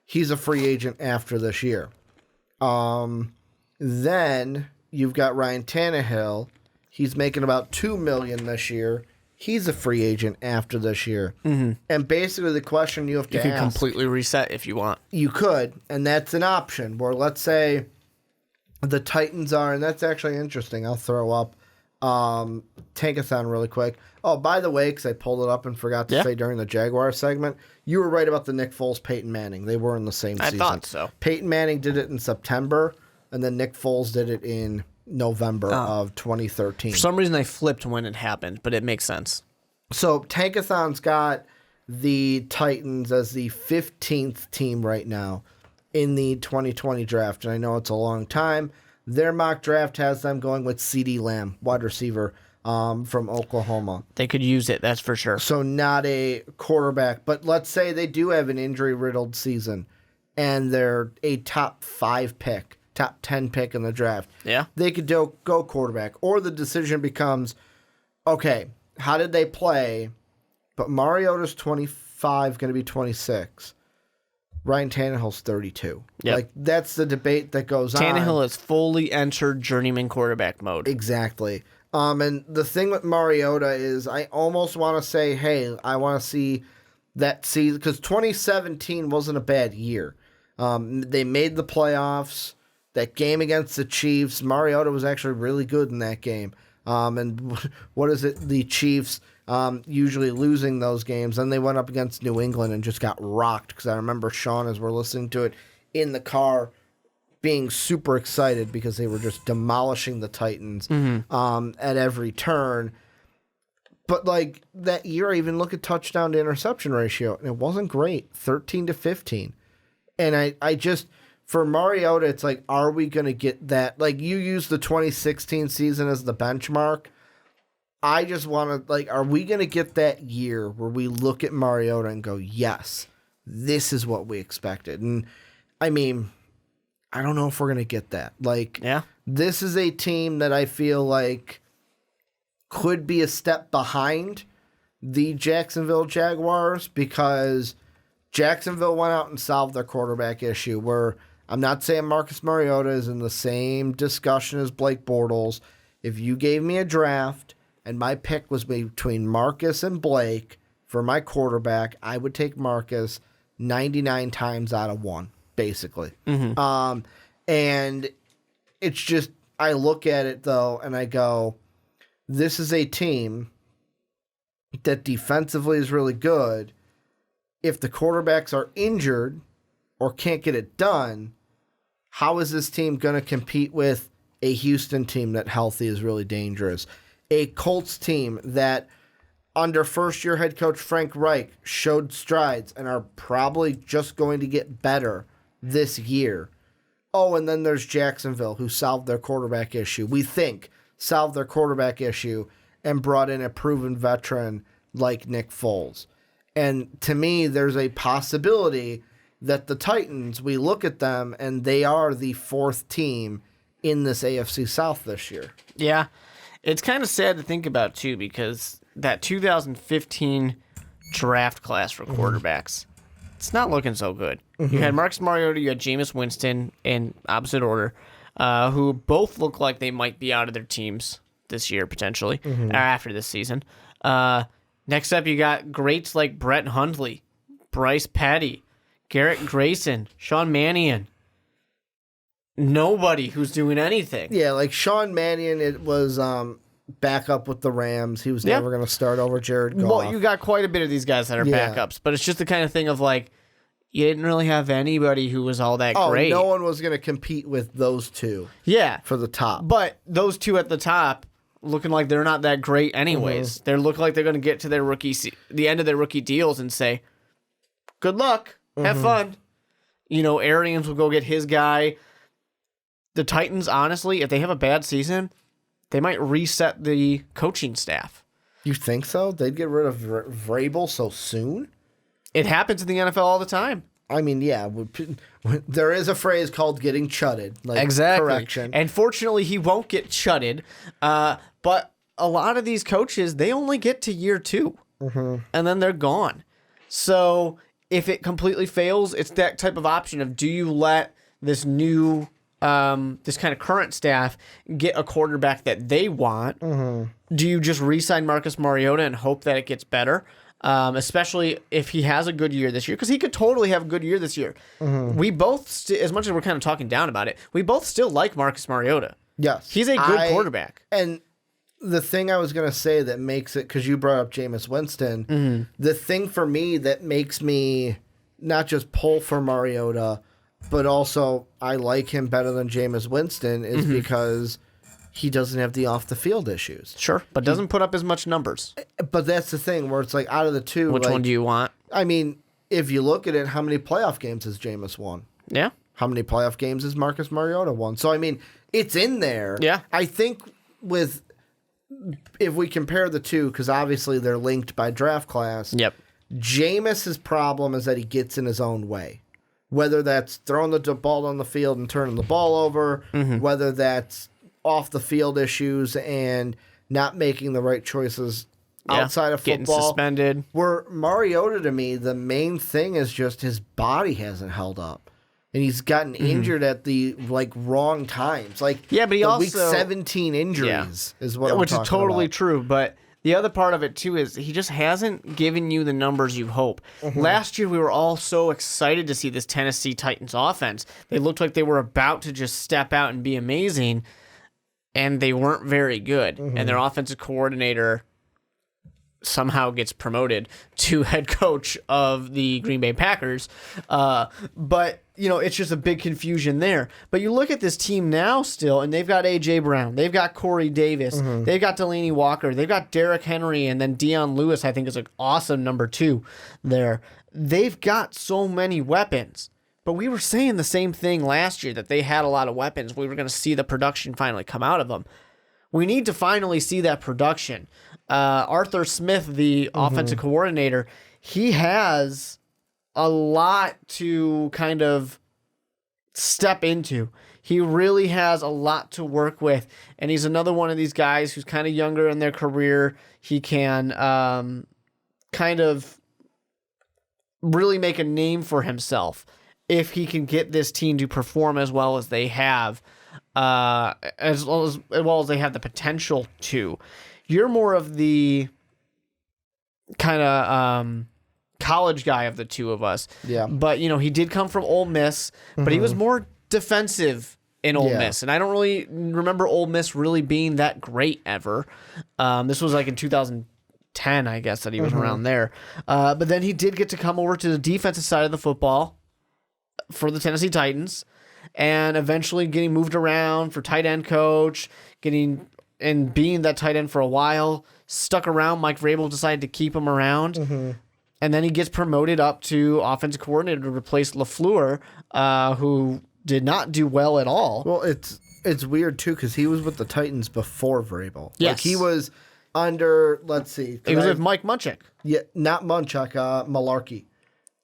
Speaker 2: He's a free agent after this year. Then you've got Ryan Tannehill. He's making about $2 million this year. He's a free agent after this year. And basically the question you have to ask...
Speaker 3: You can completely reset if you want.
Speaker 2: You could, and that's an option. Where let's say the Titans are, and that's actually interesting. I'll throw up Tankathon really quick. Oh, by the way, because I pulled it up and forgot to say during the Jaguar segment, you were right about the Nick Foles, Peyton Manning. They were in the same season.
Speaker 3: I thought so.
Speaker 2: Peyton Manning did it in September, and then Nick Foles did it in November of 2013.
Speaker 3: For some reason, I flipped when it happened, but it makes sense.
Speaker 2: So Tankathon's got the Titans as the 15th team right now in the 2020 draft. And I know it's a long time. Their mock draft has them going with CeeDee Lamb, wide receiver from Oklahoma.
Speaker 3: They could use it, that's for sure.
Speaker 2: So not a quarterback. But let's say they do have an injury-riddled season and they're a top 5 pick, top 10 pick in the draft.
Speaker 3: Yeah.
Speaker 2: They could go quarterback. Or the decision becomes, okay, how did they play? But Mariota's 25, going to be 26. Ryan Tannehill's 32.
Speaker 3: Yep.
Speaker 2: Like, that's the debate that goes on.
Speaker 3: Tannehill has fully entered journeyman quarterback mode.
Speaker 2: Exactly. And the thing with Mariota is I almost want to say, hey, I want to see that season, because 2017 wasn't a bad year. They made the playoffs. That game against the Chiefs, Mariota was actually really good in that game. And what is it? The Chiefs usually losing those games. Then they went up against New England and just got rocked, because I remember Sean, as we're listening to it in the car, being super excited because they were just demolishing the Titans at every turn. But like that year, I even look at touchdown to interception ratio, and it wasn't great, 13-15. And I just, for Mariota, it's like, are we going to get that? Like, you use the 2016 season as the benchmark. I just want to, like, are we going to get that year where we look at Mariota and go, yes, this is what we expected? And I mean, I don't know if we're going to get that. Like,
Speaker 3: Yeah.
Speaker 2: This is a team that I feel like could be a step behind the Jacksonville Jaguars, because Jacksonville went out and solved their quarterback issue, where I'm not saying Marcus Mariota is in the same discussion as Blake Bortles. If you gave me a draft and my pick was between Marcus and Blake for my quarterback, I would take Marcus 99 times out of 1, basically. And it's just, I look at it, though, and I go, this is a team that defensively is really good. If the quarterbacks are injured or can't get it done, how is this team going to compete with a Houston team that healthy is really dangerous? A Colts team that under first-year head coach Frank Reich showed strides and are probably just going to get better this year. Oh, and then there's Jacksonville, who solved their quarterback issue. We think solved their quarterback issue and brought in a proven veteran like Nick Foles. And to me, there's a possibility that the Titans, we look at them, and they are the 4th team in this AFC South this year.
Speaker 3: Yeah. It's kind of sad to think about, too, because that 2015 draft class for quarterbacks, it's not looking so good. You had Marcus Mariota, you had Jameis Winston in opposite order, who both look like they might be out of their teams this year, potentially, or after this season. Next up, you got greats like Brett Hundley, Bryce Petty, Garrett Grayson, Sean Mannion. Nobody who's doing anything.
Speaker 2: Yeah, like Sean Mannion, it was back up with the Rams. He was never going to start over Jared Goff.
Speaker 3: Well, you got quite a bit of these guys that are backups, but it's just the kind of thing of like, you didn't really have anybody who was all that great.
Speaker 2: No one was going to compete with those two.
Speaker 3: Yeah.
Speaker 2: For the top.
Speaker 3: But those two at the top, looking like they're not that great anyways. They look like they're going to get to their the end of their rookie deals and say, good luck, have fun. You know, Arians will go get his guy. The Titans, honestly, if they have a bad season, they might reset the coaching staff.
Speaker 2: You think so? They'd get rid of Vrabel so soon?
Speaker 3: It happens in the NFL all the time.
Speaker 2: I mean, yeah. There is a phrase called getting chutted. Like,
Speaker 3: exactly.
Speaker 2: Correction.
Speaker 3: And fortunately, he won't get chutted. But a lot of these coaches, they only get to year 2. And then they're gone. So if it completely fails, it's that type of option of, do you let this new, this kind of current staff get a quarterback that they want? Do you just re-sign Marcus Mariota and hope that it gets better? Especially if he has a good year this year, because he could totally have a good year this year. We both, as much as we're kind of talking down about it, we both still like Marcus Mariota.
Speaker 2: Yes.
Speaker 3: He's a good quarterback.
Speaker 2: And the thing I was going to say that makes it, because you brought up Jameis Winston, the thing for me that makes me not just pull for Mariota, but also I like him better than Jameis Winston is because he doesn't have the off-the-field issues.
Speaker 3: Sure, but doesn't put up as much numbers.
Speaker 2: But that's the thing where it's like out of the two.
Speaker 3: Which one do you want?
Speaker 2: I mean, if you look at it, how many playoff games has Jameis won?
Speaker 3: Yeah.
Speaker 2: How many playoff games has Marcus Mariota won? So, I mean, it's in there.
Speaker 3: Yeah.
Speaker 2: I think if we compare the two, because obviously they're linked by draft class.
Speaker 3: Yep.
Speaker 2: Jameis's problem is that he gets in his own way. Whether that's throwing the ball on the field and turning the ball over, whether that's off the field issues and not making the right choices outside of football.
Speaker 3: Getting suspended.
Speaker 2: Where Mariota, to me, the main thing is just his body hasn't held up. And he's gotten injured at the wrong times. But
Speaker 3: he also
Speaker 2: week 17 injuries is what I'm
Speaker 3: which
Speaker 2: talking
Speaker 3: is totally
Speaker 2: about.
Speaker 3: true. But the other part of it too is he just hasn't given you the numbers you hope. Last year we were all so excited to see this Tennessee Titans offense. They looked like they were about to just step out and be amazing, and they weren't very good. And their offensive coordinator somehow gets promoted to head coach of the Green Bay Packers. But, it's just a big confusion there. But you look at this team now still, and they've got A.J. Brown. They've got Corey Davis. They've got Delaney Walker. They've got Derrick Henry, and then Deion Lewis, I think, is an awesome number 2 there. They've got so many weapons. But we were saying the same thing last year, that they had a lot of weapons. We were going to see the production finally come out of them. We need to finally see that production. Arthur Smith, the offensive coordinator, he has a lot to kind of step into. He really has a lot to work with, and he's another one of these guys who's kind of younger in their career. He can kind of really make a name for himself if he can get this team to perform as well as they have, as well as they have the potential to. You're more of the kind of college guy of the two of us.
Speaker 2: Yeah.
Speaker 3: But, he did come from Ole Miss, but he was more defensive in Ole Miss. And I don't really remember Ole Miss really being that great ever. This was in 2010, I guess, that he was around there. But then he did get to come over to the defensive side of the football for the Tennessee Titans, and eventually getting moved around for tight end coach, being that tight end for a while, stuck around. Mike Vrabel decided to keep him around. And then he gets promoted up to offensive coordinator to replace LaFleur, who did not do well at all.
Speaker 2: Well, it's weird, too, because he was with the Titans before Vrabel.
Speaker 3: Yes.
Speaker 2: He was under, let's see.
Speaker 3: He was with Mike Munchak.
Speaker 2: Yeah, not Munchak, Malarkey.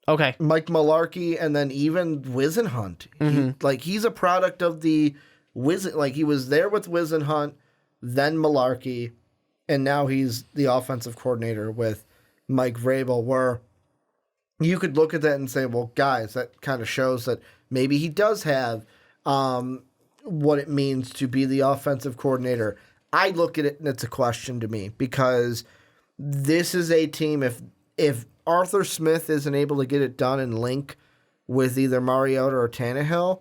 Speaker 3: Okay.
Speaker 2: Mike Malarkey, and then even Wisenhunt. He's a product of the he was there with Wisenhunt, then Malarkey, and now he's the offensive coordinator with Mike Vrabel, where you could look at that and say, well, guys, that kind of shows that maybe he does have what it means to be the offensive coordinator. I look at it and it's a question to me, because this is a team, if Arthur Smith isn't able to get it done and link with either Mariota or Tannehill,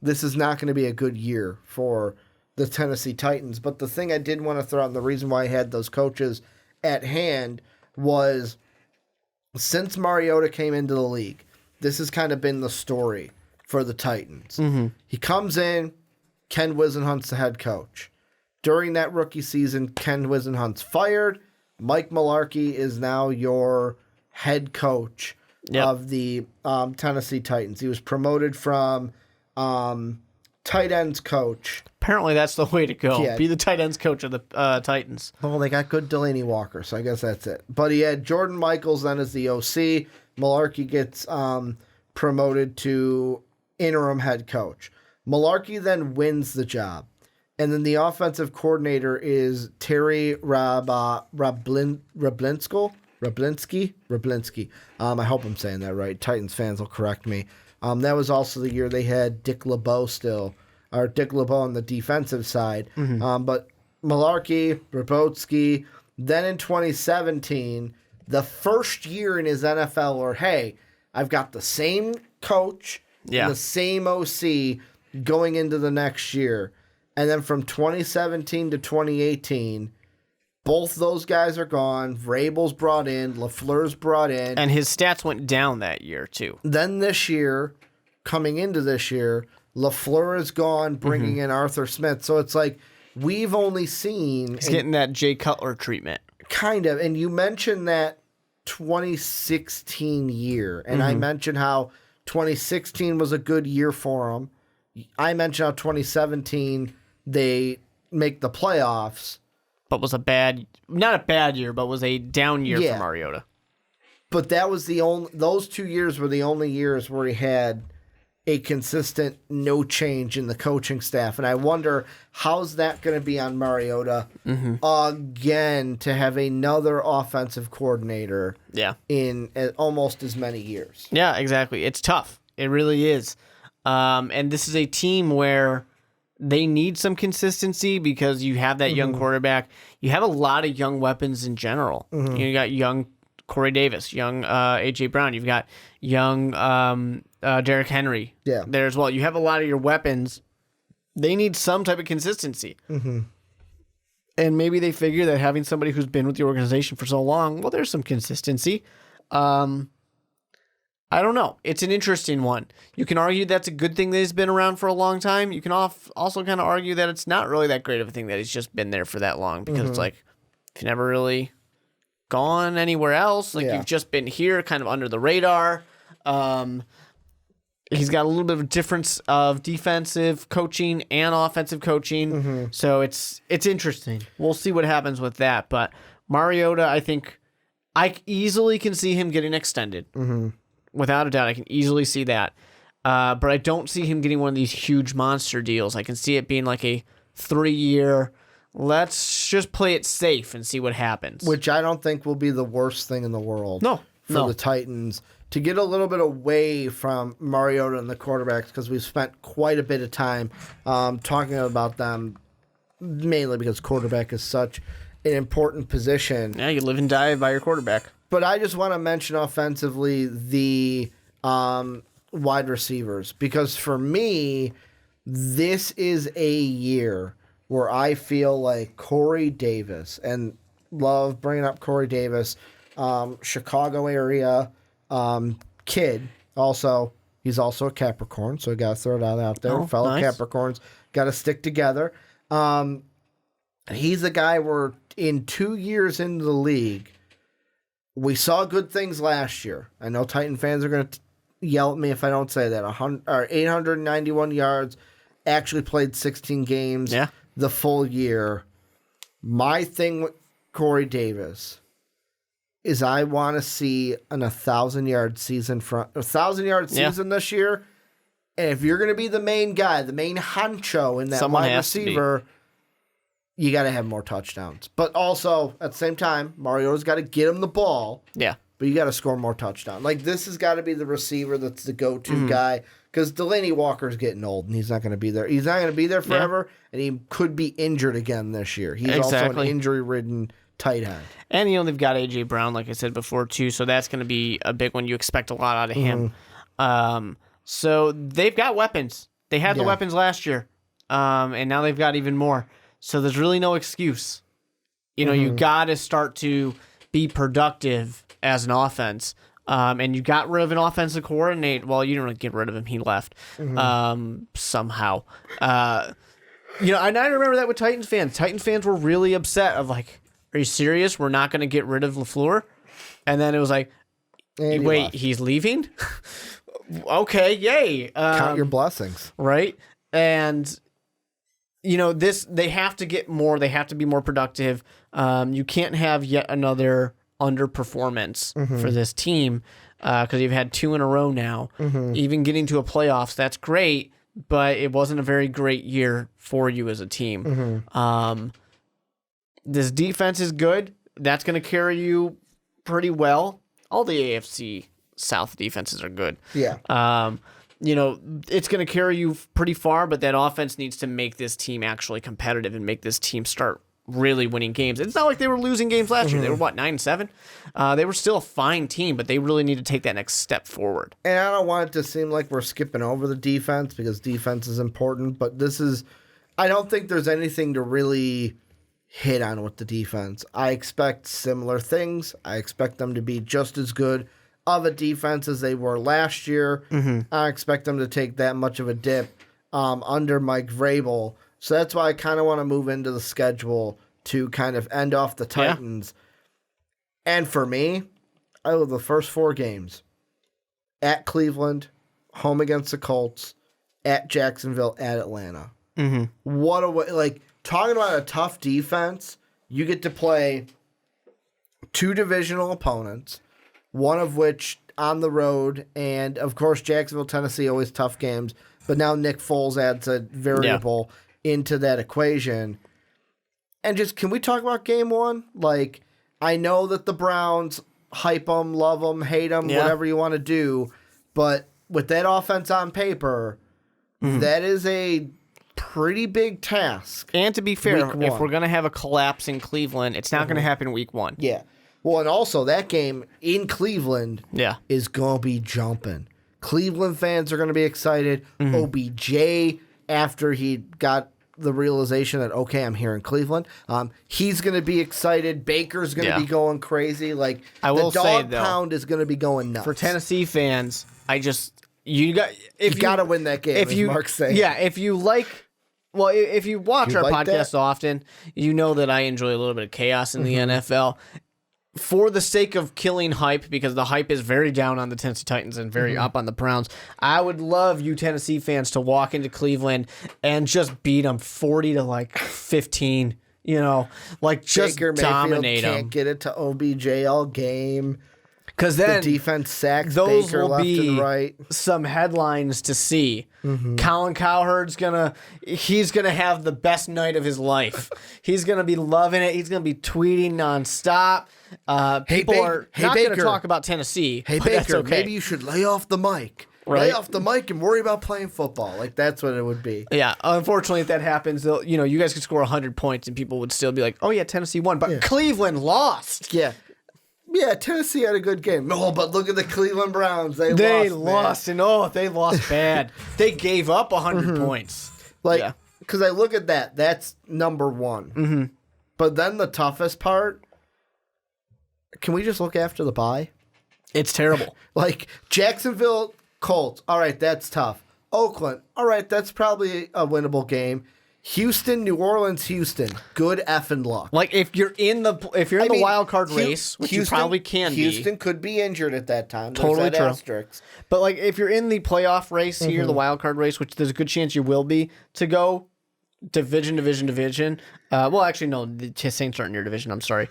Speaker 2: this is not going to be a good year for the Tennessee Titans. But the thing I did want to throw out, and the reason why I had those coaches at hand, was since Mariota came into the league, this has kind of been the story for the Titans. He comes in, Ken Wisenhunt's the head coach. During that rookie season, Ken Wisenhunt's fired. Mike Malarkey is now your head coach of the Tennessee Titans. He was promoted from tight ends coach.
Speaker 3: Apparently that's the way to go.
Speaker 2: Yeah.
Speaker 3: Be the tight ends coach of the Titans.
Speaker 2: Well, they got good Delaney Walker, so I guess that's it. But he had Jordan Michaels then as the OC. Malarkey gets promoted to interim head coach. Malarkey then wins the job. And then the offensive coordinator is Terry Rablinsky. I hope I'm saying that right. Titans fans will correct me. That was also the year they had Dick LeBeau on the defensive side. But Malarkey, Rabotsky, then in 2017, the first year in his NFL where, hey, I've got the same coach, and the same OC going into the next year. And then from 2017 to 2018, both those guys are gone. Vrabel's brought in. LaFleur's brought in.
Speaker 3: And his stats went down that year, too.
Speaker 2: Then this year, coming into this year, LaFleur is gone, bringing in Arthur Smith. So it's like we've only seen...
Speaker 3: He's getting that Jay Cutler treatment.
Speaker 2: Kind of. And you mentioned that 2016 year, and I mentioned how 2016 was a good year for them. I mentioned how 2017 they make the playoffs.
Speaker 3: But was not a bad year, but was a down year for Mariota.
Speaker 2: But that was those 2 years were the only years where he had a consistent no change in the coaching staff. And I wonder, how's that going to be on Mariota again to have another offensive coordinator in almost as many years?
Speaker 3: Yeah, exactly. It's tough. It really is. And this is a team where they need some consistency because you have that young quarterback. You have a lot of young weapons in general. You got young Corey Davis, young A.J. Brown. You've got young Derrick Henry there as well. You have a lot of your weapons. They need some type of consistency. And maybe they figure that having somebody who's been with the organization for so long, well, there's some consistency. I don't know. It's an interesting one. You can argue that's a good thing that he's been around for a long time. You can also kind of argue that it's not really that great of a thing that he's just been there for that long because it's like, if you never really gone anywhere else, like you've just been here kind of under the radar. He's got a little bit of a difference of defensive coaching and offensive coaching. So it's interesting. We'll see what happens with that. But Mariota, I think I easily can see him getting extended. Without a doubt, I can easily see that. But I don't see him getting one of these huge monster deals. I can see it being like a 3-year, let's just play it safe and see what happens.
Speaker 2: Which I don't think will be the worst thing in the world for the Titans. To get a little bit away from Mariota and the quarterbacks, because we've spent quite a bit of time talking about them, mainly because quarterback is such an important position.
Speaker 3: Yeah, you live and die by your quarterback.
Speaker 2: But I just want to mention offensively the wide receivers, because for me, this is a year where I feel like Corey Davis, and love bringing up Corey Davis, Chicago area kid. Also, he's also a Capricorn, so I got to throw that out there.
Speaker 3: Oh,
Speaker 2: Fellow
Speaker 3: nice.
Speaker 2: Capricorns got to stick together. He's a guy where in 2 years into the league, we saw good things last year. I know Titan fans are going to yell at me if I don't say that. 891 yards, actually played 16 games the full year. My thing with Corey Davis is I want to see an 1,000-yard season season this year. And if you're going to be the main guy, the main honcho in that wide receiver, you got to have more touchdowns. But also, at the same time, Mariota's got to get him the ball. Yeah. But you got to score more touchdowns. Like, this has got to be the receiver that's the go-to guy. Because Delaney Walker's getting old, and he's not going to be there. He's not going to be there forever, and he could be injured again this year. He's also an injury-ridden tight end. And,
Speaker 3: they've got A.J. Brown, like I said before, too, so that's going to be a big one. You expect a lot out of him. So they've got weapons. They had the weapons last year, and now they've got even more. So there's really no excuse. You got to start to be productive as an offense. And you got rid of an offensive coordinator. Well, you didn't really get rid of him. He left somehow. And I remember that with Titans fans. Titans fans were really upset of like, are you serious? We're not going to get rid of LaFleur? And then it was like, wait, he's leaving? Okay, yay.
Speaker 2: Count your blessings.
Speaker 3: Right? And... they have to get more. They have to be more productive. You can't have yet another underperformance for this team because you've had 2 in a row now. Even getting to a playoffs, that's great, but it wasn't a very great year for you as a team. This defense is good. That's going to carry you pretty well. All the AFC South defenses are good. Yeah. It's going to carry you pretty far, but that offense needs to make this team actually competitive and make this team start really winning games. It's not like they were losing games last year. They were, 9-7? They were still a fine team, but they really need to take that next step forward.
Speaker 2: And I don't want it to seem like we're skipping over the defense because defense is important, but I don't think there's anything to really hit on with the defense. I expect similar things. I expect them to be just as good of a defense as they were last year. I expect them to take that much of a dip under Mike Vrabel. So that's why I kind of want to move into the schedule to kind of end off the Titans. And for me, the first 4 games at Cleveland, home against the Colts, at Jacksonville, at Atlanta.
Speaker 3: Mm-hmm.
Speaker 2: What a way! Like, talking about a tough defense, you get to play 2 divisional opponents, one of which on the road, and of course Jacksonville, Tennessee, always tough games. But now Nick Foles adds a variable into that equation. And just, can we talk about game 1? Like, I know that the Browns hype them, love them, hate them, whatever you want to do, but with that offense on paper, that is a pretty big task.
Speaker 3: And to be fair, if we're going to have a collapse in Cleveland, it's not going to happen week 1.
Speaker 2: Yeah. Well, and also that game in Cleveland is going to be jumping. Cleveland fans are going to be excited. OBJ, after he got the realization that, okay, I'm here in Cleveland, he's going to be excited. Baker's going to be going crazy. Like,
Speaker 3: I will
Speaker 2: the
Speaker 3: say,
Speaker 2: dog
Speaker 3: though,
Speaker 2: pound is going to be going nuts.
Speaker 3: For Tennessee fans, you got Yeah, if you watch our podcast often, you know that I enjoy a little bit of chaos in the NFL. For the sake of killing hype, because the hype is very down on the Tennessee Titans and very up on the Browns, I would love you Tennessee fans to walk into Cleveland and just beat them 40-15. You know, like, just
Speaker 2: Baker
Speaker 3: dominate them.
Speaker 2: Can't get it to OBJ all game.
Speaker 3: Because then
Speaker 2: the defense sacks
Speaker 3: those
Speaker 2: Baker
Speaker 3: will
Speaker 2: left
Speaker 3: be
Speaker 2: and right.
Speaker 3: Some headlines to see. Colin Cowherd's he's gonna have the best night of his life. He's gonna be loving it. He's gonna be tweeting nonstop. People are not gonna talk about Tennessee.
Speaker 2: Hey,
Speaker 3: but that's
Speaker 2: Baker,
Speaker 3: okay.
Speaker 2: maybe you should lay off the mic.
Speaker 3: Right?
Speaker 2: Lay off the mic and worry about playing football. Like, that's what it would be.
Speaker 3: Yeah, unfortunately, if that happens, you guys could score 100 points and people would still be like, "Oh yeah, Tennessee won," but Cleveland lost.
Speaker 2: Yeah, Tennessee had a good game. No, but look at the Cleveland Browns. They lost,
Speaker 3: and they lost bad. They gave up 100 points.
Speaker 2: Like, because I look at that, that's number 1. But then the toughest part, can we just look after the bye?
Speaker 3: It's terrible.
Speaker 2: Like, Jacksonville, Colts, all right, that's tough. Oakland, all right, that's probably a winnable game. Houston, New Orleans, Houston. Good effing luck.
Speaker 3: Like, if you're in the wild card race, which
Speaker 2: Houston,
Speaker 3: you probably can be.
Speaker 2: Houston could be injured at that time.
Speaker 3: Totally true.
Speaker 2: Asterisk.
Speaker 3: But, like, if you're in the playoff race here, the wild card race, which there's a good chance you will be, to go division. Well, actually, no, the Saints aren't in your division. I'm sorry.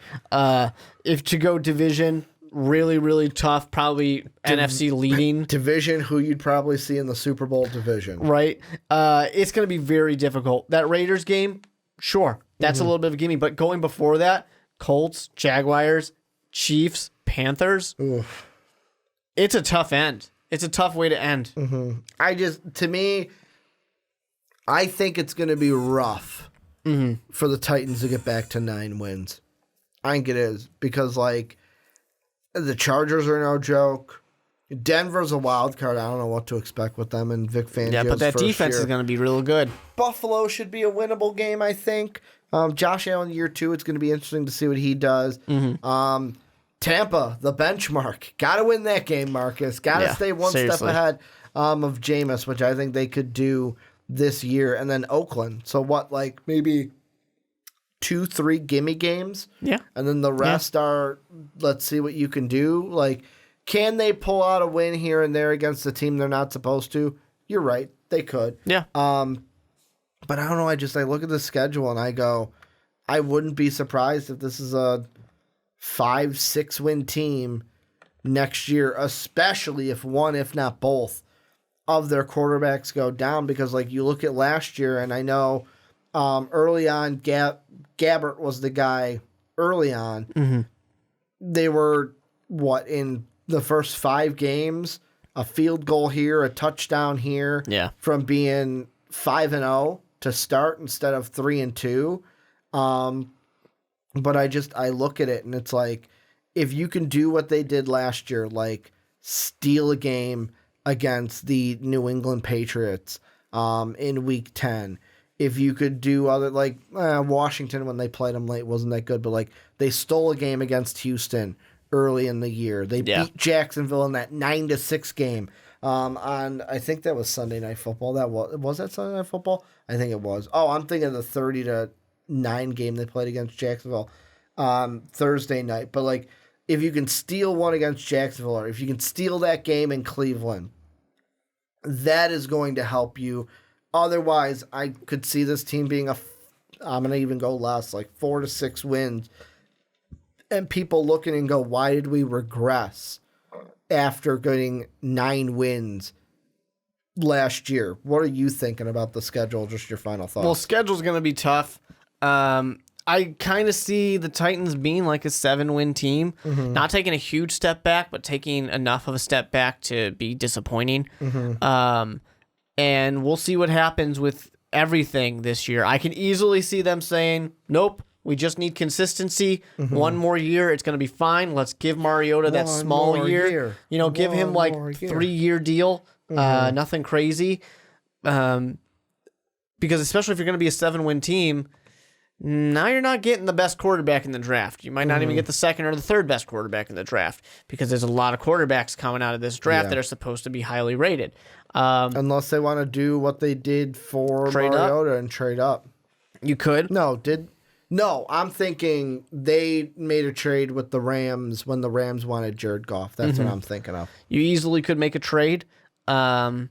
Speaker 3: If to go division, really, really tough, probably NFC leading.
Speaker 2: Division, who you'd probably see in the Super Bowl division.
Speaker 3: Right. It's going to be very difficult. That Raiders game, sure, that's a little bit of a gimme. But going before that, Colts, Jaguars, Chiefs, Panthers, it's a tough end. It's a tough way to end.
Speaker 2: To me, I think it's going to be rough for the Titans to get back to 9 wins. I think it is. Because, like, the Chargers are no joke. Denver's a wild card. I don't know what to expect with them and Vic Fangio's.
Speaker 3: Yeah, but that defense
Speaker 2: year.
Speaker 3: is going to be real good.
Speaker 2: Buffalo should be a winnable game, I think. Josh Allen year 2, it's going to be interesting to see what he does. Tampa, the benchmark. Got to win that game, Marcus. Got to stay one step ahead of Jameis, which I think they could do this year. And then Oakland. So what, like maybe 2-3 gimme games?
Speaker 3: Yeah.
Speaker 2: And then the rest are, let's see what you can do. Like, can they pull out a win here and there against a team they're not supposed to? You're right. They could.
Speaker 3: Yeah.
Speaker 2: But I don't know. I look at the schedule and I go, I wouldn't be surprised if this is a 5-6 win team next year, especially if one, if not both, of their quarterbacks go down. Because, like, you look at last year, and I know early on, Gabbert was the guy early on. They were, in the first 5 games, a field goal here, a touchdown here, from being 5-0 to start instead of 3-2. But I look at it and it's like, if you can do what they did last year, like steal a game against the New England Patriots in Week 10, if you could do other, like Washington when they played them late wasn't that good, but like they stole a game against Houston early in the year. They beat Jacksonville in that 9-6 game on, I think that was Sunday Night Football. Was that Sunday Night Football? I think it was. Oh, I'm thinking of the 30-9 game they played against Jacksonville Thursday night. But like if you can steal one against Jacksonville, or if you can steal that game in Cleveland, that is going to help you. Otherwise, I could see this team being I'm going to even go less, like 4 to 6 wins. And people looking and go, why did we regress after getting 9 wins last year? What are you thinking about the schedule? Just your final thoughts.
Speaker 3: Well, schedule's going to be tough. I kind of see the Titans being like a 7-win team, not taking a huge step back, but taking enough of a step back to be disappointing. And we'll see what happens with everything this year. I can easily see them saying, nope, we just need consistency. One more year, it's going to be fine. Let's give Mariota that small year. You know, give him like 3-year deal. Nothing crazy. Because especially if you're going to be a 7-win team, now you're not getting the best quarterback in the draft. You might not even get the second or the third best quarterback in the draft because there's a lot of quarterbacks coming out of this draft that are supposed to be highly rated.
Speaker 2: Unless they want to do what they did for Mariota and trade up.
Speaker 3: You could.
Speaker 2: No, I'm thinking they made a trade with the Rams when the Rams wanted Jared Goff. That's what I'm thinking of.
Speaker 3: You easily could make a trade. I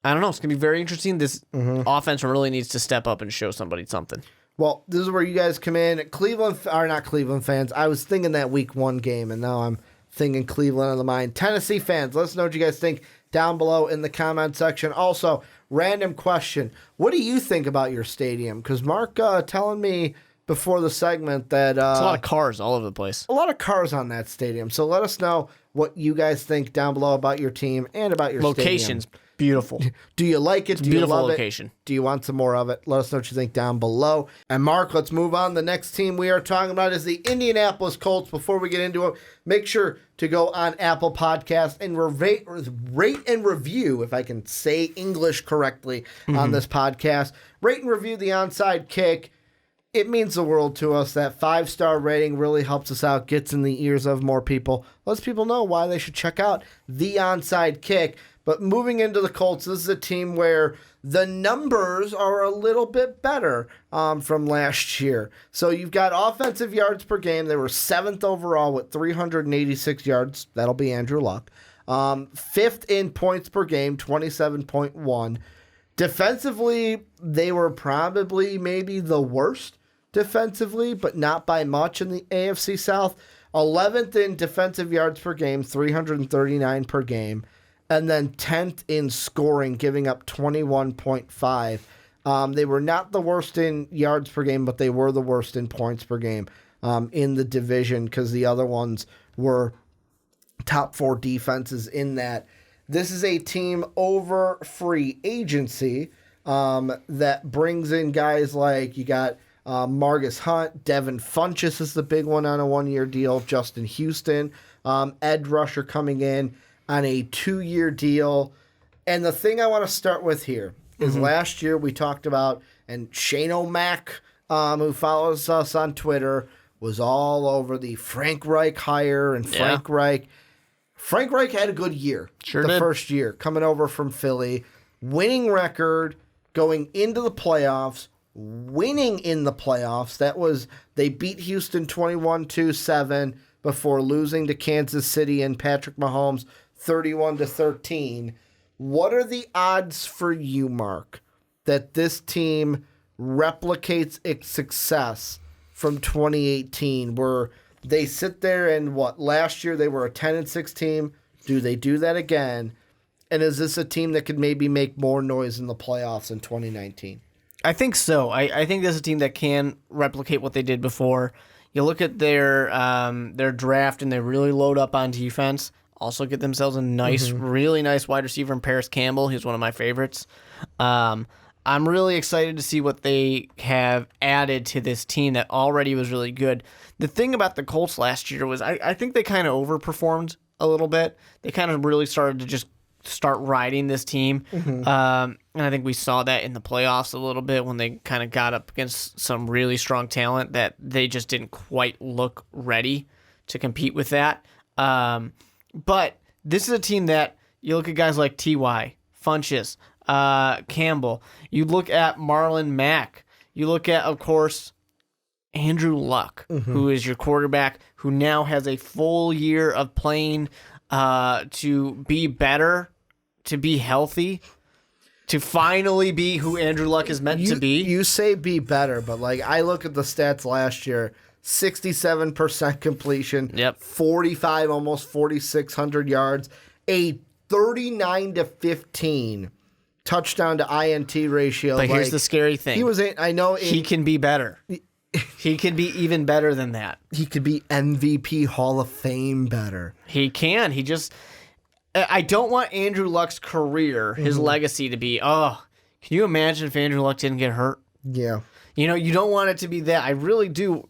Speaker 3: don't know. It's going to be very interesting. This offense really needs to step up and show somebody something.
Speaker 2: Well, this is where you guys come in. Cleveland, or not Cleveland fans. I was thinking that week 1 game, and now I'm thinking Cleveland on the mind. Tennessee fans, let us know what you guys think down below in the comment section. Also, random question. What do you think about your stadium? Because Mark telling me before the segment that...
Speaker 3: It's a lot of cars all over the place.
Speaker 2: A lot of cars on that stadium. So let us know what you guys think down below about your team and about your
Speaker 3: Location's
Speaker 2: stadium.
Speaker 3: Beautiful.
Speaker 2: Do you like it? Do you love
Speaker 3: location.
Speaker 2: it? Do you want some more of it? Let us know what you think down below. And Mark, let's move on. The next team we are talking about is the Indianapolis Colts. Before we get into it, make sure to go on Apple Podcasts and rate and review, if I can say English correctly on this podcast. Rate and review the Onside Kick. It means the world to us. That 5-star rating really helps us out, gets in the ears of more people, lets people know why they should check out the Onside Kick. But moving into the Colts, this is a team where the numbers are a little bit better from last year. So you've got offensive yards per game. They were 7th overall with 386 yards. That'll be Andrew Luck. 5th in points per game, 27.1. Defensively, they were probably maybe the worst defensively, but not by much in the AFC South. 11th in defensive yards per game, 339 per game. And then 10th in scoring, giving up 21.5. They were not the worst in yards per game, but they were the worst in points per game in the division because the other ones were top 4 defenses in that. This is a team over free agency that brings in guys like you got Margus Hunt, Devin Funchess is the big one on a 1-year deal, Justin Houston, Ed Rusher coming in on a 2-year deal. And the thing I want to start with here is last year we talked about, and Shane O'Mac, who follows us on Twitter, was all over the Frank Reich hire and Frank Reich. Frank Reich had a good year. First year, coming over from Philly, winning record, going into the playoffs, winning in the playoffs. They beat Houston 21-7 before losing to Kansas City and Patrick Mahomes 31-13. What are the odds for you, Mark, that this team replicates its success from 2018, where they sit there and last year they were a 10-6 team? Do they do that again? And is this a team that could maybe make more noise in the playoffs in 2019?
Speaker 3: I think so. I think this is a team that can replicate what they did before. You look at their draft and they really load up on defense. Also get themselves a nice, really nice wide receiver in Paris Campbell. He's one of my favorites. I'm really excited to see what they have added to this team that already was really good. The thing about the Colts last year was I think they kind of overperformed a little bit. They kind of really started to just start riding this team. And I think we saw that in the playoffs a little bit when they kind of got up against some really strong talent that they just didn't quite look ready to compete with that. But this is a team that you look at guys like T.Y., Funchess, Campbell. You look at Marlon Mack. You look at, of course, Andrew Luck, who is your quarterback, who now has a full year of playing to be better, to be healthy, to finally be who Andrew Luck is meant to be.
Speaker 2: You say be better, but like I look at the stats last year, 67% completion, 45, almost 4,600 yards, a 39-15 touchdown to INT ratio.
Speaker 3: But here's the scary thing.
Speaker 2: He
Speaker 3: can be better. He can be even better than that.
Speaker 2: He could be MVP Hall of Fame better.
Speaker 3: He can. I don't want Andrew Luck's career, his legacy to be, can you imagine if Andrew Luck didn't get hurt?
Speaker 2: Yeah.
Speaker 3: You don't want it to be that. I really do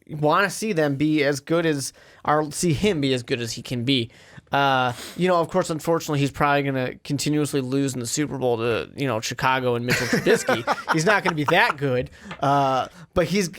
Speaker 3: want to see them be as good as, or see him be as good as he can be. Of course, unfortunately, he's probably going to continuously lose in the Super Bowl to, Chicago and Mitchell Trubisky. He's not going to be that good, but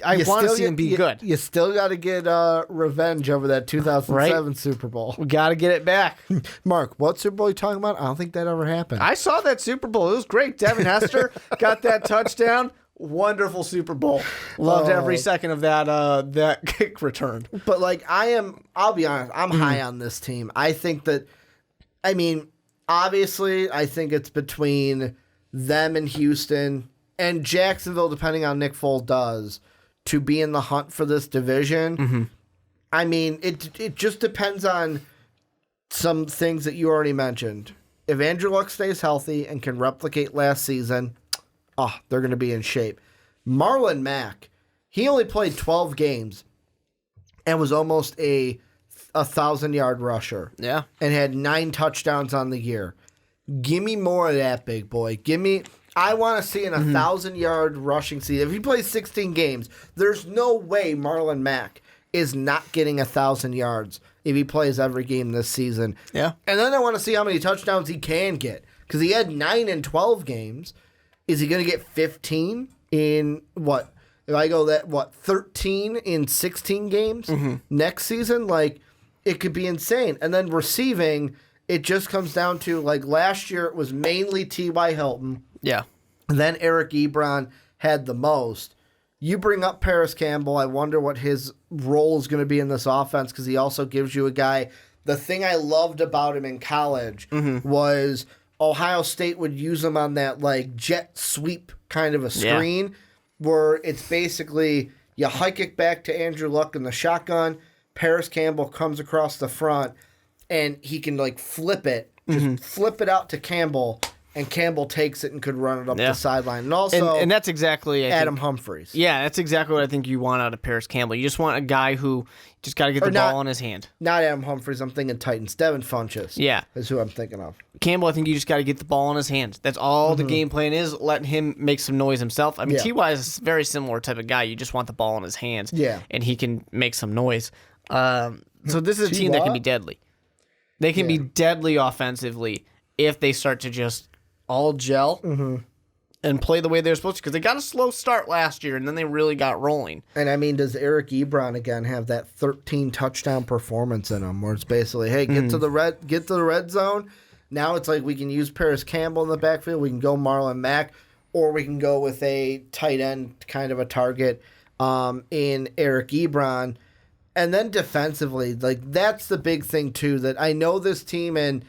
Speaker 3: I want to see him be good.
Speaker 2: You still got to get revenge over that 2007 Super Bowl.
Speaker 3: We got to get it back.
Speaker 2: Mark, what Super Bowl are you talking about? I don't think that ever happened.
Speaker 3: I saw that Super Bowl. It was great. Devin Hester got that touchdown. Wonderful Super Bowl. Loved every second of that kick return.
Speaker 2: But I'll be honest, I'm high on this team. I think that, obviously, I think it's between them and Houston and Jacksonville, depending on Nick Foles does, to be in the hunt for this division. It just depends on some things that you already mentioned. If Andrew Luck stays healthy and can replicate last season, they're going to be in shape. Marlon Mack, he only played 12 games and was almost a 1,000-yard rusher.
Speaker 3: Yeah.
Speaker 2: And had 9 touchdowns on the year. Give me more of that, big boy. I want to see an 1,000-yard rushing season. If he plays 16 games, there's no way Marlon Mack is not getting 1,000 yards if he plays every game this season.
Speaker 3: Yeah.
Speaker 2: And then I want to see how many touchdowns he can get. Because he had 9 in 12 games. Is he going to get 15 in what? If I go 13 in 16 games next season? It could be insane. And then receiving, it just comes down to, last year it was mainly T.Y. Hilton.
Speaker 3: Yeah.
Speaker 2: Then Eric Ebron had the most. You bring up Paris Campbell. I wonder what his role is going to be in this offense because he also gives you a guy. The thing I loved about him in college was Ohio State would use him on that jet sweep kind of a screen where it's basically you hike it back to Andrew Luck in the shotgun. Paris Campbell comes across the front and he can flip it, just flip it out to Campbell, and Campbell takes it and could run it up the sideline. And also,
Speaker 3: and that's exactly
Speaker 2: Adam Humphries.
Speaker 3: Yeah, that's exactly what I think you want out of Paris Campbell. You just want a guy who just got to get the ball in his hand.
Speaker 2: Not Adam Humphries. I'm thinking Titans. Devin Funchess.
Speaker 3: Yeah,
Speaker 2: is who I'm thinking of.
Speaker 3: Campbell, I think you just got to get the ball in his hand. That's all the game plan is. Letting him make some noise himself. T.Y. is a very similar type of guy. You just want the ball in his hands.
Speaker 2: Yeah,
Speaker 3: and he can make some noise. So this is a team that can be deadly. They can be deadly offensively if they start to just all gel and play the way they're supposed to, because they got a slow start last year and then they really got rolling.
Speaker 2: And does Eric Ebron again have that 13 touchdown performance in him where it's basically, hey, get to the red zone. Now it's we can use Paris Campbell in the backfield, we can go Marlon Mack, or we can go with a tight end kind of a target in Eric Ebron. And then defensively, that's the big thing too, that I know this team and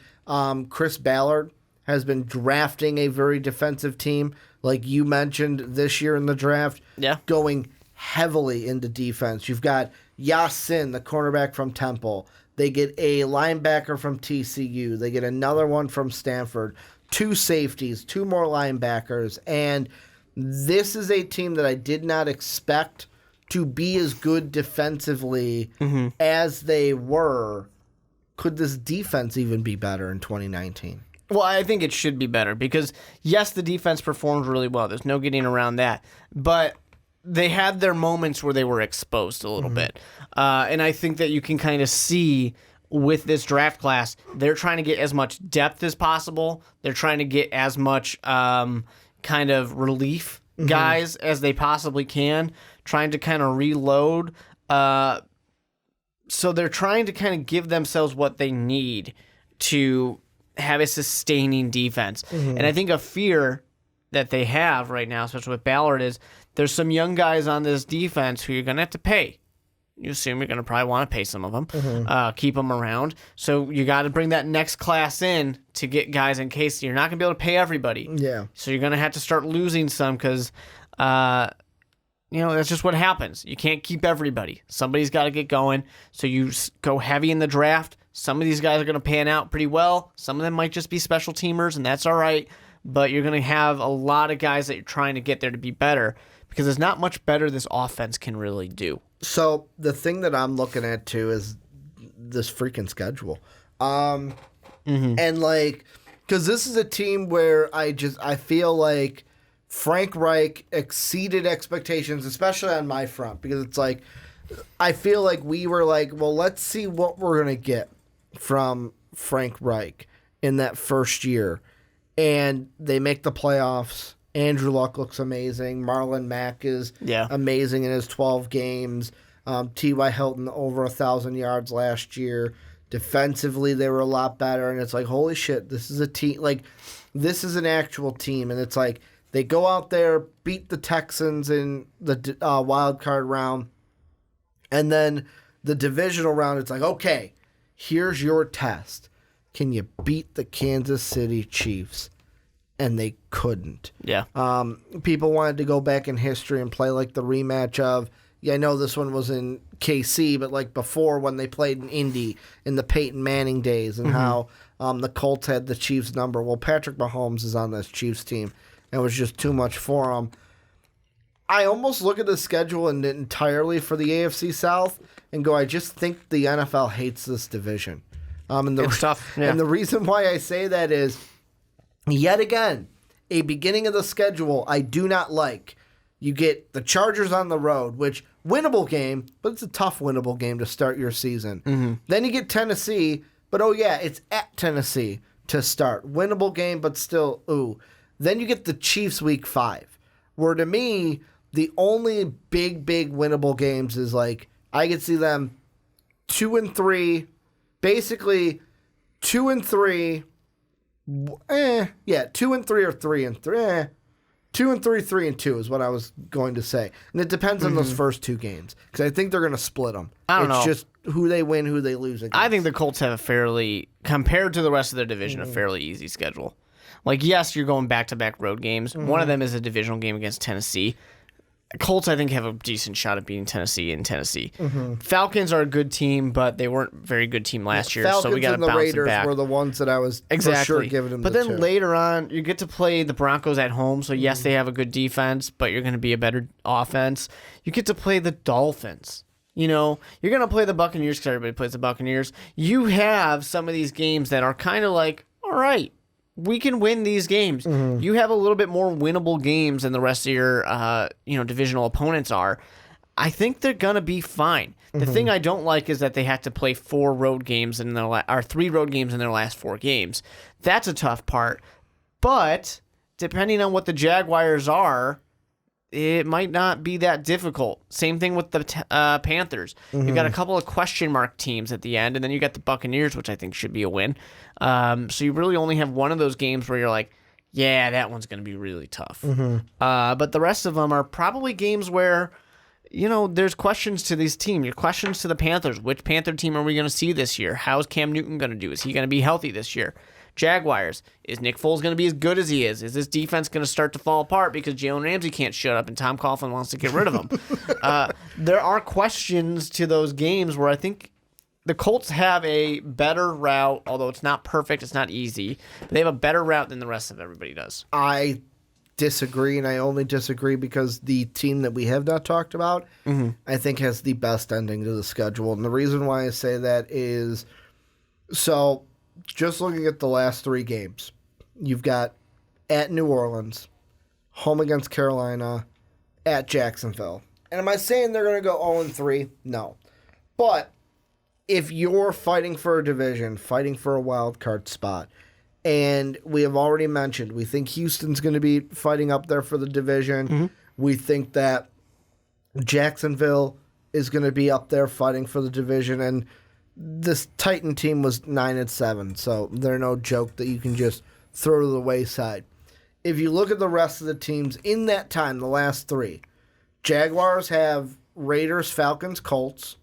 Speaker 2: Chris Ballard has been drafting a very defensive team, like you mentioned this year in the draft, going heavily into defense. You've got Yasin, the cornerback from Temple. They get a linebacker from TCU. They get another one from Stanford. 2 safeties, 2 more linebackers. And this is a team that I did not expect to be as good defensively as they were. Could this defense even be better in 2019?
Speaker 3: Well, I think it should be better because, yes, the defense performed really well. There's no getting around that. But they had their moments where they were exposed a little bit. And I think that you can kind of see with this draft class, they're trying to get as much depth as possible. They're trying to get as much kind of relief guys as they possibly can, trying to kind of reload. So they're trying to kind of give themselves what they need to have a sustaining defense. And I think a fear that they have right now, especially with Ballard, is there's some young guys on this defense who you're going to have to pay. You assume you're going to probably want to pay some of them, keep them around. So you got to bring that next class in to get guys in case you're not going to be able to pay everybody.
Speaker 2: Yeah.
Speaker 3: So you're going to have to start losing some because, that's just what happens. You can't keep everybody. Somebody's got to get going. So you go heavy in the draft. Some of these guys are going to pan out pretty well. Some of them might just be special teamers, and that's all right. But you're going to have a lot of guys that you're trying to get there to be better because there's not much better this offense can really do.
Speaker 2: So the thing that I'm looking at too is this freaking schedule. And because this is a team where I feel like Frank Reich exceeded expectations, especially on my front, because it's like, I feel like we were like, well, let's see what we're going to get from Frank Reich in that first year. And they make the playoffs. Andrew Luck looks amazing. Marlon Mack is amazing in his 12 games. T.Y. Hilton over 1,000 yards last year. Defensively, they were a lot better. And it's like, holy shit, this is a team. Like, this is an actual team. And it's like, they go out there, beat the Texans in the wild card round. And then the divisional round, it's like, okay, here's your test. Can you beat the Kansas City Chiefs? And they couldn't.
Speaker 3: Yeah.
Speaker 2: People wanted to go back in history and play like the rematch of, I know this one was in KC, but like before when they played in Indy in the Peyton Manning days and how the Colts had the Chiefs number. Well, Patrick Mahomes is on this Chiefs team. And it was just too much for him. I almost look at the schedule and entirely for the AFC South and go, I just think the NFL hates this division.
Speaker 3: It's tough. Yeah.
Speaker 2: And the reason why I say that is, yet again, a beginning of the schedule I do not like. You get the Chargers on the road, which winnable game, but it's a tough winnable game to start your season. Then you get Tennessee, but it's at Tennessee to start. Winnable game, but still, ooh. Then you get the Chiefs week 5, where to me, the only big winnable games is like, I could see them 2-3, basically 2-3, 2-3 or 3-3. 2-3, 3-2 is what I was going to say. And it depends on those first two games. Because I think they're going to split them.
Speaker 3: I don't know.
Speaker 2: It's just who they win, who they lose against.
Speaker 3: I think the Colts have a fairly, compared to the rest of their division, a fairly easy schedule. Like, yes, you're going back-to-back road games. One of them is a divisional game against Tennessee. Colts, I think, have a decent shot at beating Tennessee in Tennessee. Falcons are a good team, but they weren't a very good team last year, so we got to bounce it back.
Speaker 2: Falcons and the Raiders were the ones that I was for sure giving them
Speaker 3: But then later on, you get to play the Broncos at home, so yes, they have a good defense, but you're going to be a better offense. You get to play the Dolphins. You're going to play the Buccaneers because everybody plays the Buccaneers. You have some of these games that are kind of like, all right, we can win these games. You have a little bit more winnable games than the rest of your, divisional opponents are. I think they're gonna be fine. The thing I don't like is that they have to play 4 road games in their or 3 road games in their last 4 games. That's a tough part. But depending on what the Jaguars are, it might not be that difficult. Same thing with the Panthers. You've got a couple of question mark teams at the end, and then you got the Buccaneers, which I think should be a win. So you really only have one of those games where you're like, yeah, that one's going to be really tough. But the rest of them are probably games where, there's questions to these teams. Your questions to the Panthers. Which Panther team are we going to see this year? How's Cam Newton going to do? Is he going to be healthy this year? Jaguars, is Nick Foles going to be as good as he is? Is this defense going to start to fall apart because Jalen Ramsey can't shut up and Tom Coughlin wants to get rid of him? There are questions to those games where I think the Colts have a better route, although it's not perfect, it's not easy. But they have a better route than the rest of everybody does.
Speaker 2: I disagree, and I only disagree because the team that we have not talked about, I think, has the best ending to the schedule. And the reason why I say that is, so just looking at the last 3 games, you've got at New Orleans, home against Carolina, at Jacksonville. And am I saying they're going to go 0-3? No. But if you're fighting for a division, fighting for a wild card spot, and we have already mentioned, we think Houston's going to be fighting up there for the division. We think that Jacksonville is going to be up there fighting for the division, and this Titan team was 9-7, so they're no joke that you can just throw to the wayside. If you look at the rest of the teams in that time, the last 3, Jaguars have Raiders, Falcons, Colts.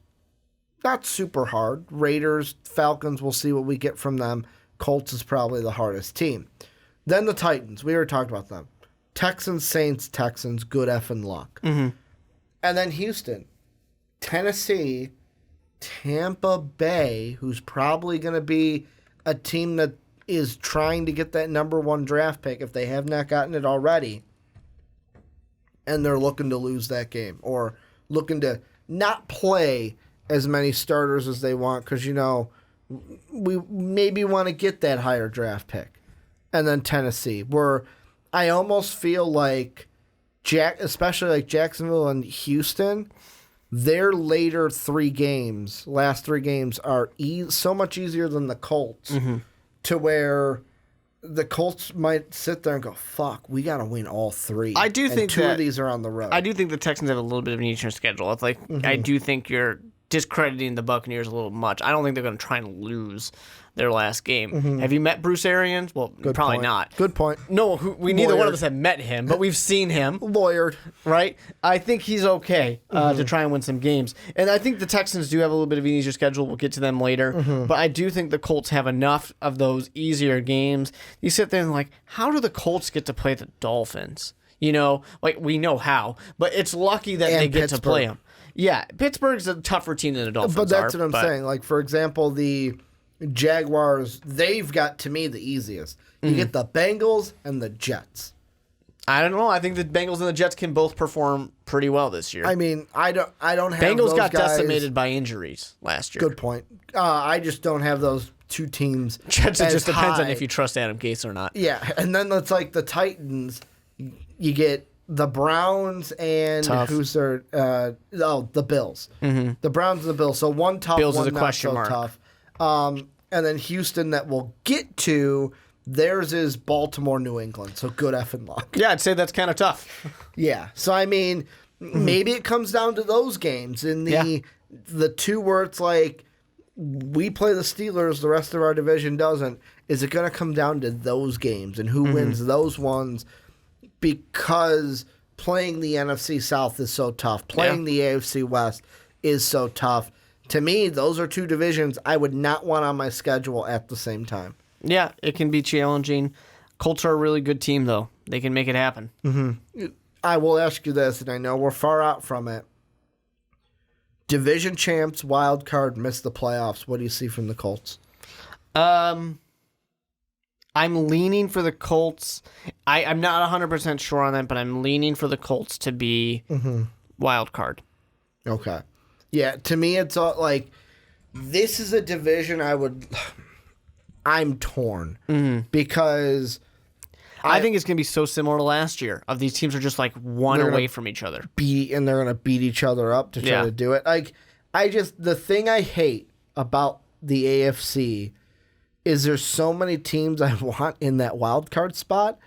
Speaker 2: Not super hard. Raiders, Falcons, we'll see what we get from them. Colts is probably the hardest team. Then the Titans. We already talked about them. Texans, Saints, Texans, good effing luck.
Speaker 3: Mm-hmm.
Speaker 2: And then Houston, Tennessee, Tampa Bay, who's probably going to be a team that is trying to get that number 1 draft pick if they have not gotten it already. And they're looking to lose that game or looking to not play as many starters as they want because, we maybe want to get that higher draft pick. And then Tennessee, where I almost feel like especially like Jacksonville and Houston, their last 3 games are so much easier than the Colts to where the Colts might sit there and go, fuck, we got to win all 3.
Speaker 3: I do think
Speaker 2: 2 of these are on the road.
Speaker 3: I do think the Texans have a little bit of an easier schedule. It's like, I do think you're discrediting the Buccaneers a little much. I don't think they're going to try and lose their last game. Have you met Bruce Arians? Well, probably not.
Speaker 2: Good point.
Speaker 3: No, neither one of us have met him, but we've seen him.
Speaker 2: Lawyered.
Speaker 3: Right? I think he's okay to try and win some games. And I think the Texans do have a little bit of an easier schedule. We'll get to them later. But I do think the Colts have enough of those easier games. You sit there and like, how do the Colts get to play the Dolphins? We know how, but it's lucky that they get to play them. Yeah, Pittsburgh's a tougher team than the Dolphins
Speaker 2: But that's what I'm saying. Like, for example, the Jaguars, they've got, to me, the easiest. You get the Bengals and the Jets.
Speaker 3: I don't know. I think the Bengals and the Jets can both perform pretty well this year.
Speaker 2: I mean, I don't have
Speaker 3: Bengals
Speaker 2: those
Speaker 3: got
Speaker 2: guys.
Speaker 3: decimated by injuries last year.
Speaker 2: Good point. I just don't have those 2 teams.
Speaker 3: Jets, it just depends on
Speaker 2: high.
Speaker 3: if you trust Adam Gase or not.
Speaker 2: Yeah, and then it's like the Titans. You get the Browns and who's their the Bills. The Browns and the Bills. So one tough,
Speaker 3: Bills
Speaker 2: one
Speaker 3: is a
Speaker 2: not
Speaker 3: question
Speaker 2: so
Speaker 3: mark.
Speaker 2: tough. And then Houston that we'll get to. Theirs is Baltimore, New England. So good effing luck.
Speaker 3: Yeah, I'd say that's kind of tough.
Speaker 2: Yeah. So I mean, maybe it comes down to those games in the 2 where it's like we play the Steelers, the rest of our division doesn't. Is it going to come down to those games and who wins those ones? Because playing the NFC South is so tough. Playing the AFC West is so tough. To me, those are 2 divisions I would not want on my schedule at the same time.
Speaker 3: Yeah, it can be challenging. Colts are a really good team, though. They can make it happen.
Speaker 2: I will ask you this, and I know we're far out from it. Division champs, wild card, missed the playoffs. What do you see from the Colts?
Speaker 3: I'm leaning for the Colts. I'm not 100% sure on that, but I'm leaning for the Colts to be wild card.
Speaker 2: Okay. Yeah, to me, it's all like this is a division I'm torn because
Speaker 3: I think it's going to be so similar to last year. Of these teams are just like one away from each other.
Speaker 2: And they're going to beat each other up to try to do it. Like, the thing I hate about the AFC is there's so many teams I want in that wild card spot,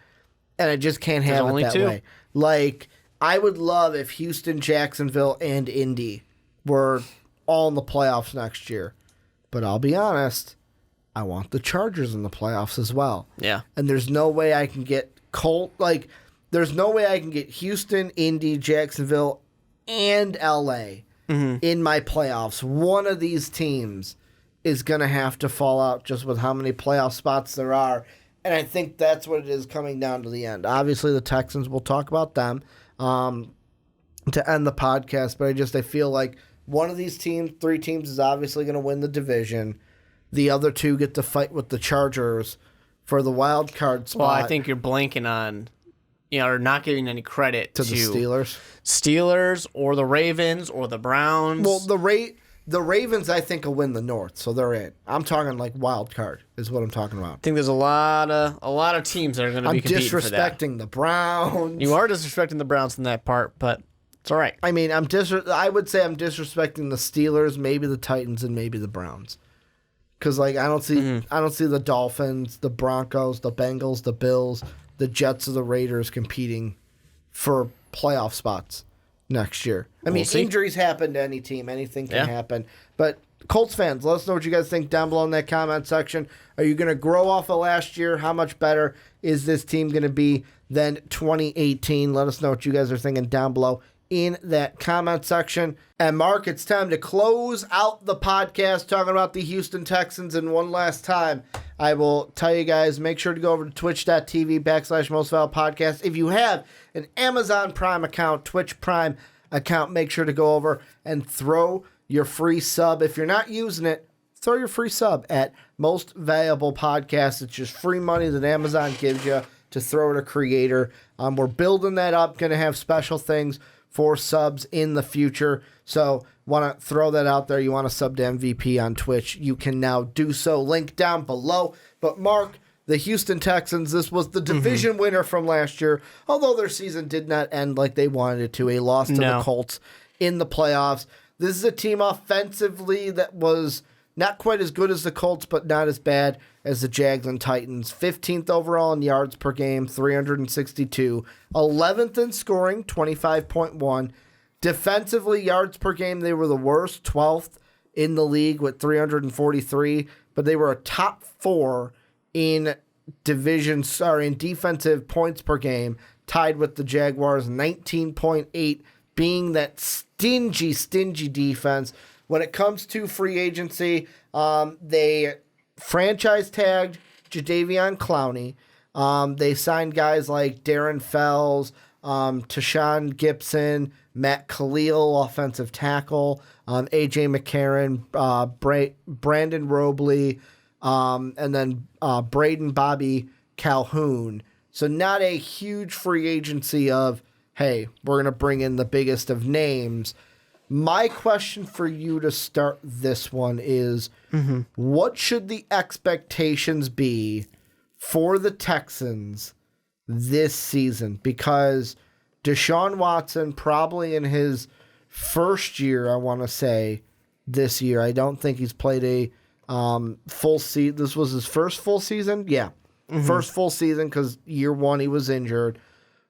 Speaker 2: and I just can't have it that way. Like, I would love if Houston, Jacksonville, and Indy were all in the playoffs next year. But I'll be honest, I want the Chargers in the playoffs as well. Yeah. And there's no way I can get there's no way I can get Houston, Indy, Jacksonville, and LA in my playoffs. One of these teams is going to have to fall out just with how many playoff spots there are. And I think that's what it is coming down to the end. Obviously, the Texans, we'll talk about them to end the podcast. But I feel like one of these teams, 3 teams, is obviously going to win the division. The other 2 get to fight with the Chargers for the wild card spot.
Speaker 3: Well, I think you're blanking on, or not giving any credit to
Speaker 2: the Steelers.
Speaker 3: Steelers or the Ravens or the Browns.
Speaker 2: Well, the Ravens, I think, will win the North, so they're in. I'm talking like wild card is what I'm talking about.
Speaker 3: I think there's a lot of teams that are going to be competing for that.
Speaker 2: I'm disrespecting the Browns.
Speaker 3: You are disrespecting the Browns in that part, but it's all right.
Speaker 2: I mean, I would say I'm disrespecting the Steelers, maybe the Titans, and maybe the Browns. Because I don't see the Dolphins, the Broncos, the Bengals, the Bills, the Jets, or the Raiders competing for playoff spots next year. I mean, injuries happen to any team. Anything can happen. But Colts fans, let us know what you guys think down below in that comment section. Are you going to grow off of last year? How much better is this team going to be than 2018? Let us know what you guys are thinking down below in that comment section. And Mark, it's time to close out the podcast talking about the Houston Texans. And one last time, I will tell you guys, make sure to go over to twitch.tv/mostvaluable podcast. If you have an Amazon Prime account, Twitch Prime account, make sure to go over and throw your free sub. If you're not using it, throw your free sub at Most Valuable Podcast. It's just free money that Amazon gives you to throw at a creator. We're building that up, going to have special things for subs in the future. So want to throw that out there. You want to sub to MVP on Twitch, you can now do so. Link down below. But Mark, the Houston Texans, this was the division winner from last year, although their season did not end like they wanted it to. A loss to the Colts in the playoffs. This is a team offensively that was not quite as good as the Colts, but not as bad as the Jags and Titans. 15th overall in yards per game, 362. 11th in scoring, 25.1. Defensively, yards per game, they were the worst, 12th in the league with 343. But they were a top 4 in defensive points per game, tied with the Jaguars, 19.8, being that stingy defense. When it comes to free agency, they franchise tagged Jadeveon Clowney. They signed guys like Darren Fells, Tashawn Gibson, Matt Khalil, offensive tackle, A.J. McCarron, Brandon Robley, and then Braden Bobby Calhoun. So not a huge free agency of, hey, we're going to bring in the biggest of names. My question for you to start this one is, what should the expectations be for the Texans this season? Because Deshaun Watson, probably in his first year, I want to say, this year, I don't think he's played a full season. This was his first full season? Yeah, first full season, because year one he was injured.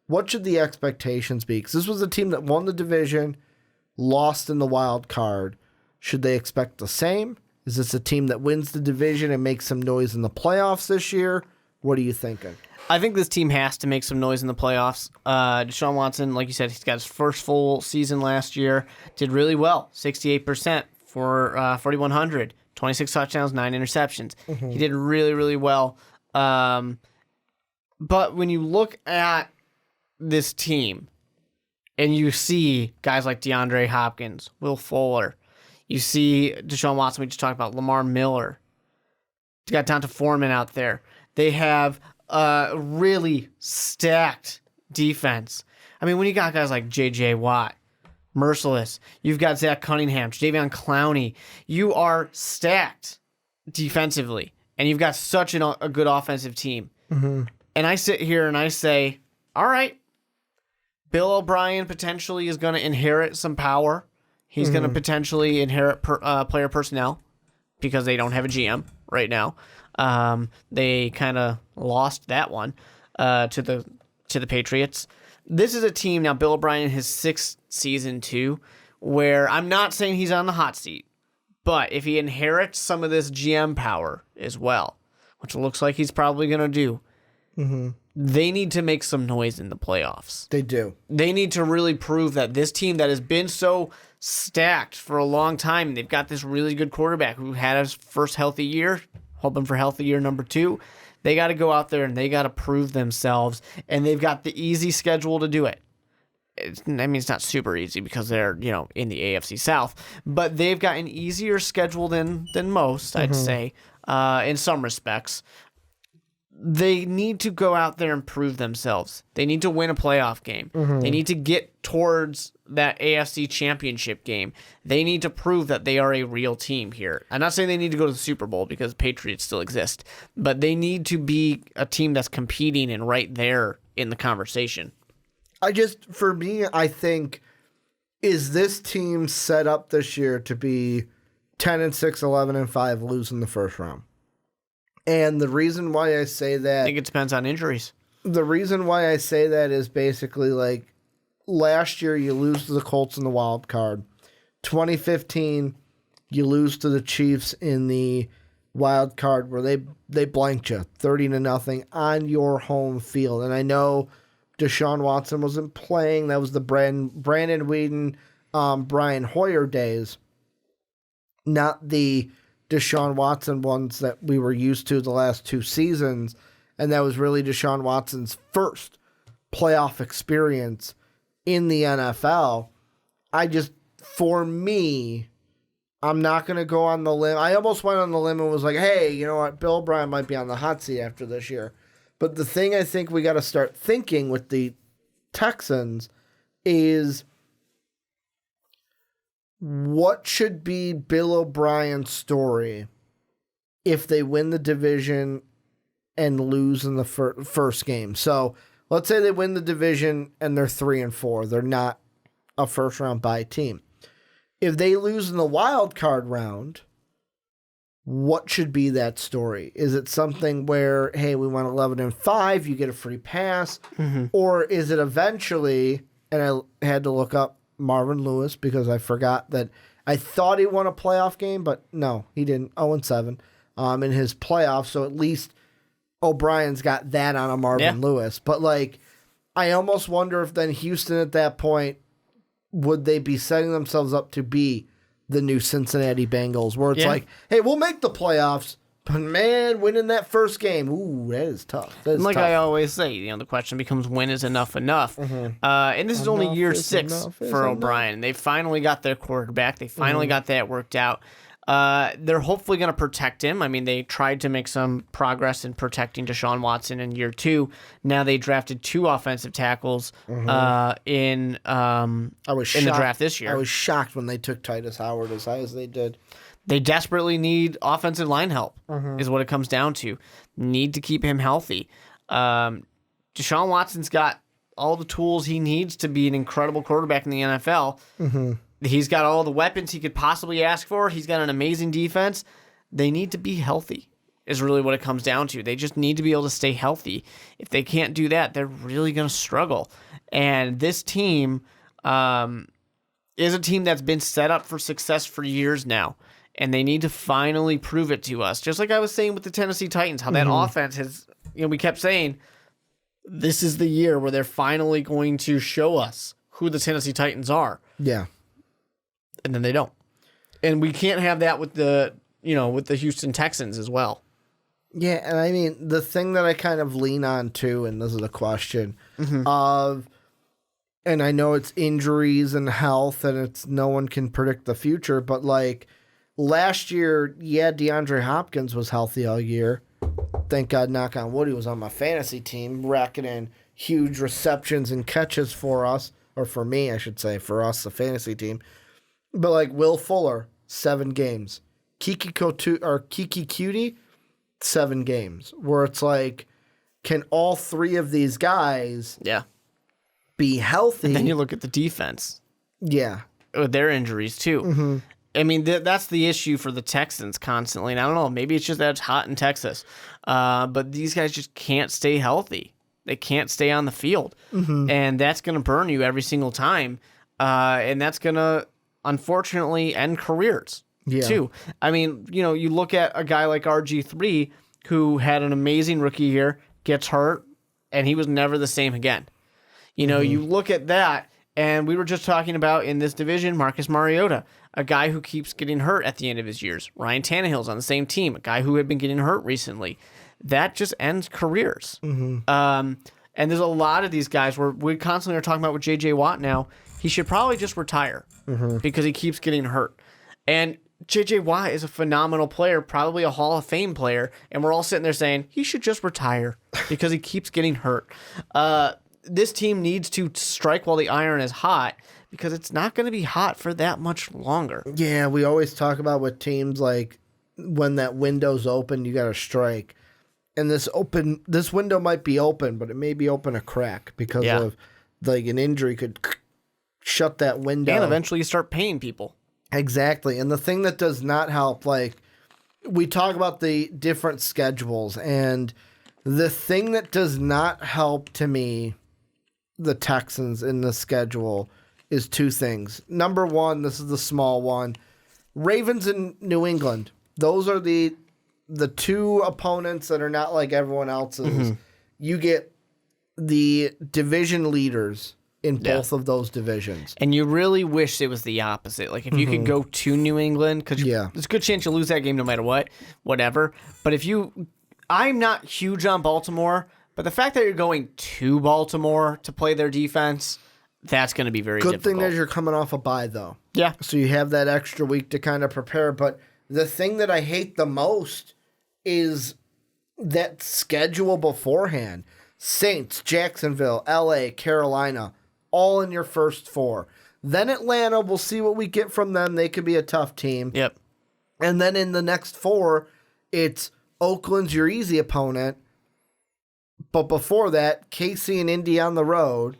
Speaker 2: What should the expectations be? Because this was a team that won the division, lost in the wild card. Should they expect the same? Is this a team that wins the division and makes some noise in the playoffs this year? What are you thinking?
Speaker 3: I think this team has to make some noise in the playoffs. Deshaun Watson, like you said, he's got his first full season last year. Did really well, 68% for 4,100, 26 touchdowns, 9 interceptions. He did really, really well. But when you look at this team, and you see guys like DeAndre Hopkins, Will Fuller. You see Deshaun Watson, we just talked about, Lamar Miller. You got Donta Foreman out there. They have a really stacked defense. I mean, when you got guys like J.J. Watt, Merciless, you've got Zach Cunningham, Jadeveon Clowney. You are stacked defensively, and you've got such a good offensive team. And I sit here and I say, all right, Bill O'Brien potentially is going to inherit some power. He's going to potentially inherit player personnel because they don't have a GM right now. They kind of lost that one to the Patriots. This is a team now. Bill O'Brien in his 6th season too, where I'm not saying he's on the hot seat, but if he inherits some of this GM power as well, which looks like he's probably going to do. They need to make some noise in the playoffs.
Speaker 2: They do.
Speaker 3: They need to really prove that this team that has been so stacked for a long time, they've got this really good quarterback who had his first healthy year, hoping for healthy year number 2. They got to go out there and they got to prove themselves, and they've got the easy schedule to do it. It's not super easy because they're, in the AFC South, but they've got an easier schedule than most, I'd say, in some respects. They need to go out there and prove themselves. They need to win a playoff game. They need to get towards that AFC championship game. They need to prove that they are a real team here. I'm not saying they need to go to the Super Bowl because Patriots still exist, but they need to be a team that's competing and right there in the conversation.
Speaker 2: For me, I think, is this team set up this year to be 10-6, 11-5, losing the first round? And the reason why I say that...
Speaker 3: I think it depends on injuries.
Speaker 2: The reason why I say that is basically like last year you lose to the Colts in the wild card. 2015, you lose to the Chiefs in the wild card where they blanked you 30-0 on your home field. And I know Deshaun Watson wasn't playing. That was the Brandon Whedon, Brian Hoyer days, not the Deshaun Watson ones that we were used to the last 2 seasons. And that was really Deshaun Watson's first playoff experience in the NFL. For me, I'm not going to go on the limb. I almost went on the limb and was like, hey, you know what? Bill O'Brien might be on the hot seat after this year. But the thing I think we got to start thinking with the Texans is what should be Bill O'Brien's story if they win the division and lose in the first game. So let's say they win the division and they're 3-4. They're not a first round bye team. If they lose in the wild card round, what should be that story? Is it something where, hey, we went 11-5, you get a free pass? Mm-hmm. Or is it eventually, and I had to look up Marvin Lewis because I forgot that I thought he won a playoff game, but no, he didn't. 0-7 in his playoffs, so at least O'Brien's got that on a Marvin Lewis. But, like, I almost wonder if then Houston at that point, would they be setting themselves up to be the new Cincinnati Bengals, where it's like, hey, we'll make the playoffs, but man, winning that first game, ooh, that is tough.
Speaker 3: I always say, the question becomes, when is enough enough? Mm-hmm. And this is only year 6 for O'Brien. They finally got their quarterback. They finally got that worked out. They're hopefully going to protect him. I mean, they tried to make some progress in protecting Deshaun Watson in year 2. Now they drafted 2 offensive tackles in the draft this year.
Speaker 2: I was shocked when they took Titus Howard as high as they did.
Speaker 3: They desperately need offensive line help, is what it comes down to. Need to keep him healthy. Deshaun Watson's got all the tools he needs to be an incredible quarterback in the NFL. Mm-hmm. He's got all the weapons he could possibly ask for. He's got an amazing defense. They need to be healthy is really what it comes down to. They just need to be able to stay healthy. If they can't do that, they're really going to struggle. And this team is a team that's been set up for success for years now. And they need to finally prove it to us. Just like I was saying with the Tennessee Titans, how that offense has, we kept saying, this is the year where they're finally going to show us who the Tennessee Titans are.
Speaker 2: Yeah.
Speaker 3: And then they don't. And we can't have that with the Houston Texans as well.
Speaker 2: Yeah, and I mean, the thing that I kind of lean on too, and this is a question of, and I know it's injuries and health, and it's no one can predict the future, but like last year, DeAndre Hopkins was healthy all year. Thank God, knock on wood, he was on my fantasy team, racking in huge receptions and catches for us, or for me, I should say, for us, the fantasy team. But like Will Fuller, 7 games. Kiki Cutie, 7 games. Where it's like, can all 3 of these guys be healthy?
Speaker 3: And then you look at the defense.
Speaker 2: Yeah.
Speaker 3: With their injuries too. Mm-hmm. I mean, that's the issue for the Texans constantly. And I don't know, maybe it's just that it's hot in Texas. But these guys just can't stay healthy. They can't stay on the field. Mm-hmm. And that's going to burn you every single time. And that's going to, unfortunately, end careers too. I mean, you look at a guy like RG3 who had an amazing rookie year, gets hurt, and he was never the same again. You look at that, and we were just talking about in this division, Marcus Mariota, a guy who keeps getting hurt at the end of his years. Ryan Tannehill's on the same team, a guy who had been getting hurt recently. That just ends careers. Mm-hmm. And there's a lot of these guys where we constantly are talking about with J.J. Watt now. He should probably just retire because he keeps getting hurt. And J.J. Watt is a phenomenal player, probably a Hall of Fame player, and we're all sitting there saying he should just retire because he keeps getting hurt. This team needs to strike while the iron is hot because it's not going to be hot for that much longer.
Speaker 2: Yeah, we always talk about with teams like when that window's open, you got to strike. And this window might be open, but it may be open a crack because of like an injury could shut that window.
Speaker 3: And eventually you start paying people.
Speaker 2: Exactly. And the thing that does not help, like we talk about the different schedules, and the thing that does not help to me, the Texans in the schedule, is 2 things. Number 1, this is the small one. Ravens and New England. Those are the 2 opponents that are not like everyone else's. Mm-hmm. You get the division leaders in both of those divisions.
Speaker 3: And you really wish it was the opposite. Like, if you could go to New England, because there's a good chance you'll lose that game no matter what, whatever. But I'm not huge on Baltimore, but the fact that you're going to Baltimore to play their defense, that's going to be very difficult.
Speaker 2: Good thing is you're coming off a bye, though.
Speaker 3: Yeah.
Speaker 2: So you have that extra week to kind of prepare. But the thing that I hate the most is that schedule beforehand. Saints, Jacksonville, LA, Carolina, all in your first 4. Then Atlanta, we'll see what we get from them. They could be a tough team.
Speaker 3: Yep.
Speaker 2: And then in the next 4, it's Oakland's your easy opponent. But before that, KC and Indy on the road,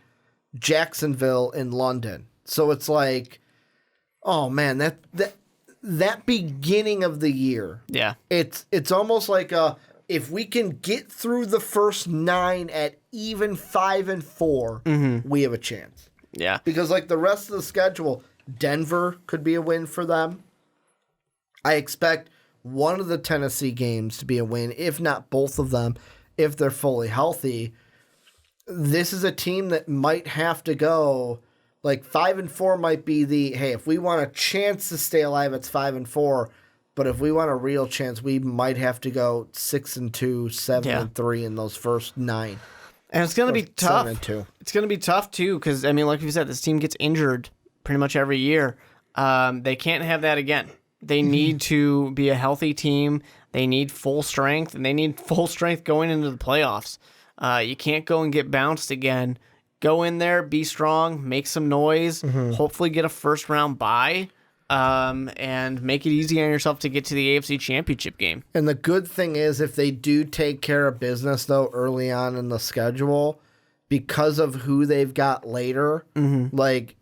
Speaker 2: Jacksonville in London. So it's like, oh man, that beginning of the year.
Speaker 3: Yeah.
Speaker 2: It's almost like if we can get through the first 9 at even 5-4, we have a chance.
Speaker 3: Yeah.
Speaker 2: Because like the rest of the schedule, Denver could be a win for them. I expect one of the Tennessee games to be a win, if not both of them, if they're fully healthy. This is a team that might have to go, like 5-4 might be the, hey, if we want a chance to stay alive, it's 5-4. But if we want a real chance, we might have to go 6-2, 7-3 in those first 9.
Speaker 3: And it's going to be tough.
Speaker 2: 7-2.
Speaker 3: It's going to be tough, too, because, I mean, like you said, this team gets injured pretty much every year. They can't have that again. They need to be a healthy team. They need full strength, and they need full strength going into the playoffs. You can't go and get bounced again. Go in there, be strong, make some noise, hopefully get a first-round bye, and make it easy on yourself to get to the AFC Championship game.
Speaker 2: And the good thing is if they do take care of business, though, early on in the schedule, because of who they've got later, like,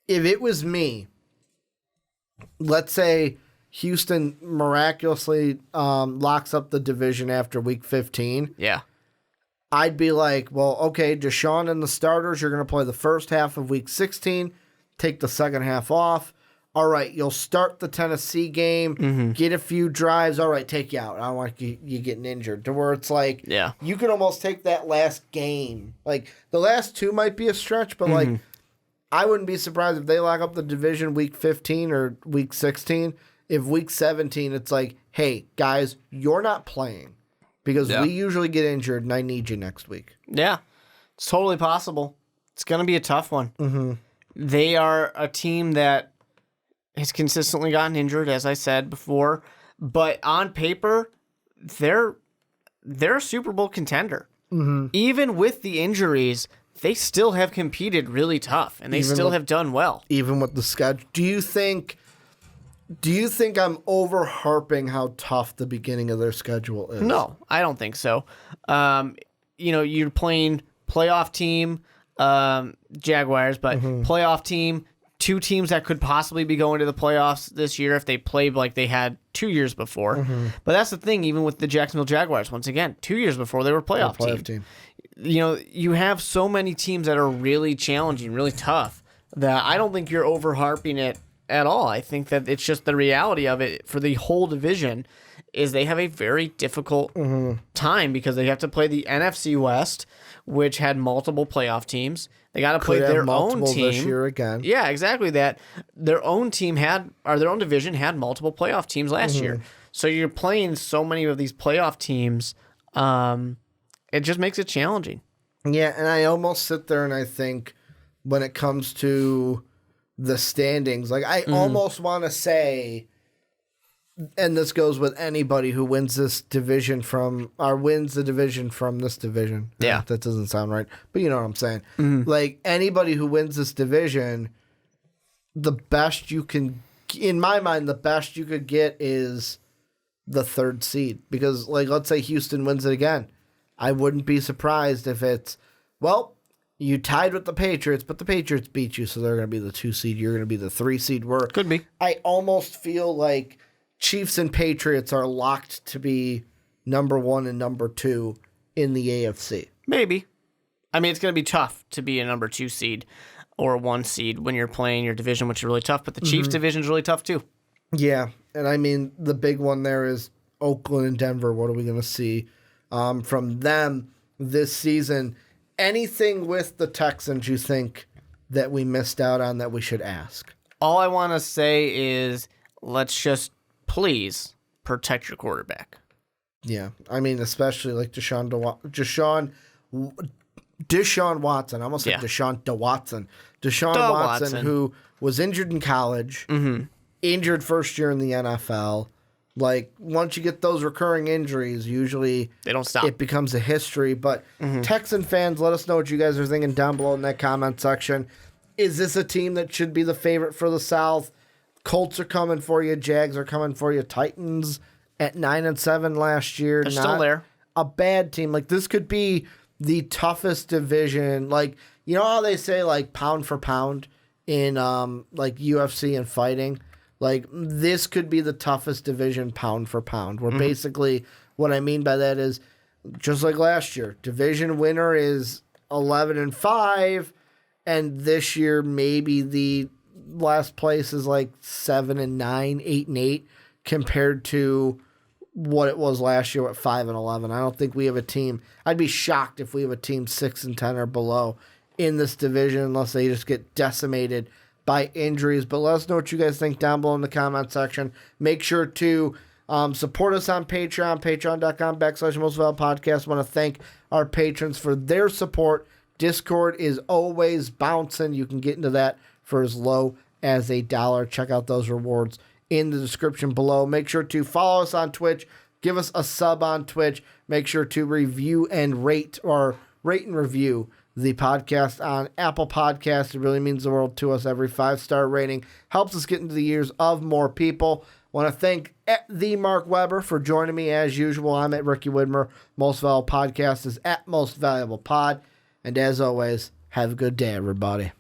Speaker 2: if it was me, let's say Houston miraculously locks up the division after week 15.
Speaker 3: Yeah.
Speaker 2: I'd be like, well, okay, Deshaun and the starters, you're going to play the first half of week 16, take the second half off. All right, you'll start the Tennessee game, get a few drives. All right, take you out. I don't want you getting injured. To where it's like, you could almost take that last game. Like, the last 2 might be a stretch, but like, I wouldn't be surprised if they lock up the division week 15 or week 16. If week 17, it's like, hey, guys, you're not playing because we usually get injured and I need you next week.
Speaker 3: Yeah, it's totally possible. It's going to be a tough one. They are a team that has consistently gotten injured, as I said before, but on paper, they're a Super Bowl contender. Even with the injuries, they still have competed really tough, and they still have done well.
Speaker 2: Even with the schedule. Do you think I'm over harping how tough the beginning of their schedule is?
Speaker 3: No, I don't think so. You're playing playoff team, Jaguars, but playoff team, 2 teams that could possibly be going to the playoffs this year if they played like they had 2 years before. But that's the thing, even with the Jacksonville Jaguars, once again, 2 years before they were a playoff team. You have so many teams that are really challenging, really tough, that I don't think you're over harping it at all. I think that it's just the reality of it for the whole division is they have a very difficult time because they have to play the NFC West, which had multiple playoff teams. They got to play their own team
Speaker 2: this year again.
Speaker 3: Yeah, exactly that. Their own division had multiple playoff teams last year. So you're playing so many of these playoff teams. It just makes it challenging.
Speaker 2: Yeah, and I almost sit there and I think when it comes to the standings, like I almost want to say, and this goes with anybody who wins this division wins the division from this division.
Speaker 3: Yeah.
Speaker 2: That doesn't sound right, but you know what I'm saying. Like anybody who wins this division, the best you can, in my mind, the best you could get is the 3rd seed. Because like, let's say Houston wins it again. I wouldn't be surprised if it's, well, you tied with the Patriots, but the Patriots beat you, so they're going to be the 2 seed. You're going to be the 3 seed.
Speaker 3: Could be.
Speaker 2: I almost feel like Chiefs and Patriots are locked to be number 1 and number 2 in the AFC.
Speaker 3: Maybe. I mean, it's going to be tough to be a number 2 seed or a 1 seed when you're playing your division, which is really tough, but the Chiefs division is really tough too.
Speaker 2: Yeah, and I mean, the big one there is Oakland and Denver. What are we going to see from them this season? anything with the Texans you think that we missed out on that we should ask?
Speaker 3: All I want to say is let's just please protect your quarterback.
Speaker 2: Yeah, I mean, especially like Deshaun Watson. I almost said Deshaun Watson. Deshaun Watson, who was injured in college, injured first year in the NFL. Like, once you get those recurring injuries, usually
Speaker 3: they don't stop.
Speaker 2: It becomes a history. But Texan fans, let us know what you guys are thinking down below in that comment section. Is this a team that should be the favorite for the South? Colts are coming for you. Jags are coming for you. Titans at 9-7 last year.
Speaker 3: They're still there.
Speaker 2: A bad team. Like, this could be the toughest division. Like, you know how they say, like, pound for pound in, like, UFC and fighting? Like, this could be the toughest division pound for pound, where basically what I mean by that is, just like last year, division winner is 11-5, and this year maybe the last place is like 7-9, 8-8, compared to what it was last year at 5-11. I don't think we have a team. I'd be shocked if we have a team 6-10 or below in this division, unless they just get decimated by injuries. But let us know what you guys think down below in the comment section. Make sure to support us on Patreon, patreon.com/mostvaluablepodcast. I want to thank our patrons for their support. Discord is always bouncing. You can get into that for as low as $1. Check out those rewards in the description below. Make sure to follow us on Twitch. Give us a sub on Twitch. Make sure to review and rate and review the podcast on Apple Podcasts. It really means the world to us. Every 5-star rating helps us get into the ears of more people. Want to thank the Mark Weber for joining me as usual. I'm at Ricky Widmer. Most Valuable Podcast is at Most Valuable Pod. And as always, have a good day, everybody.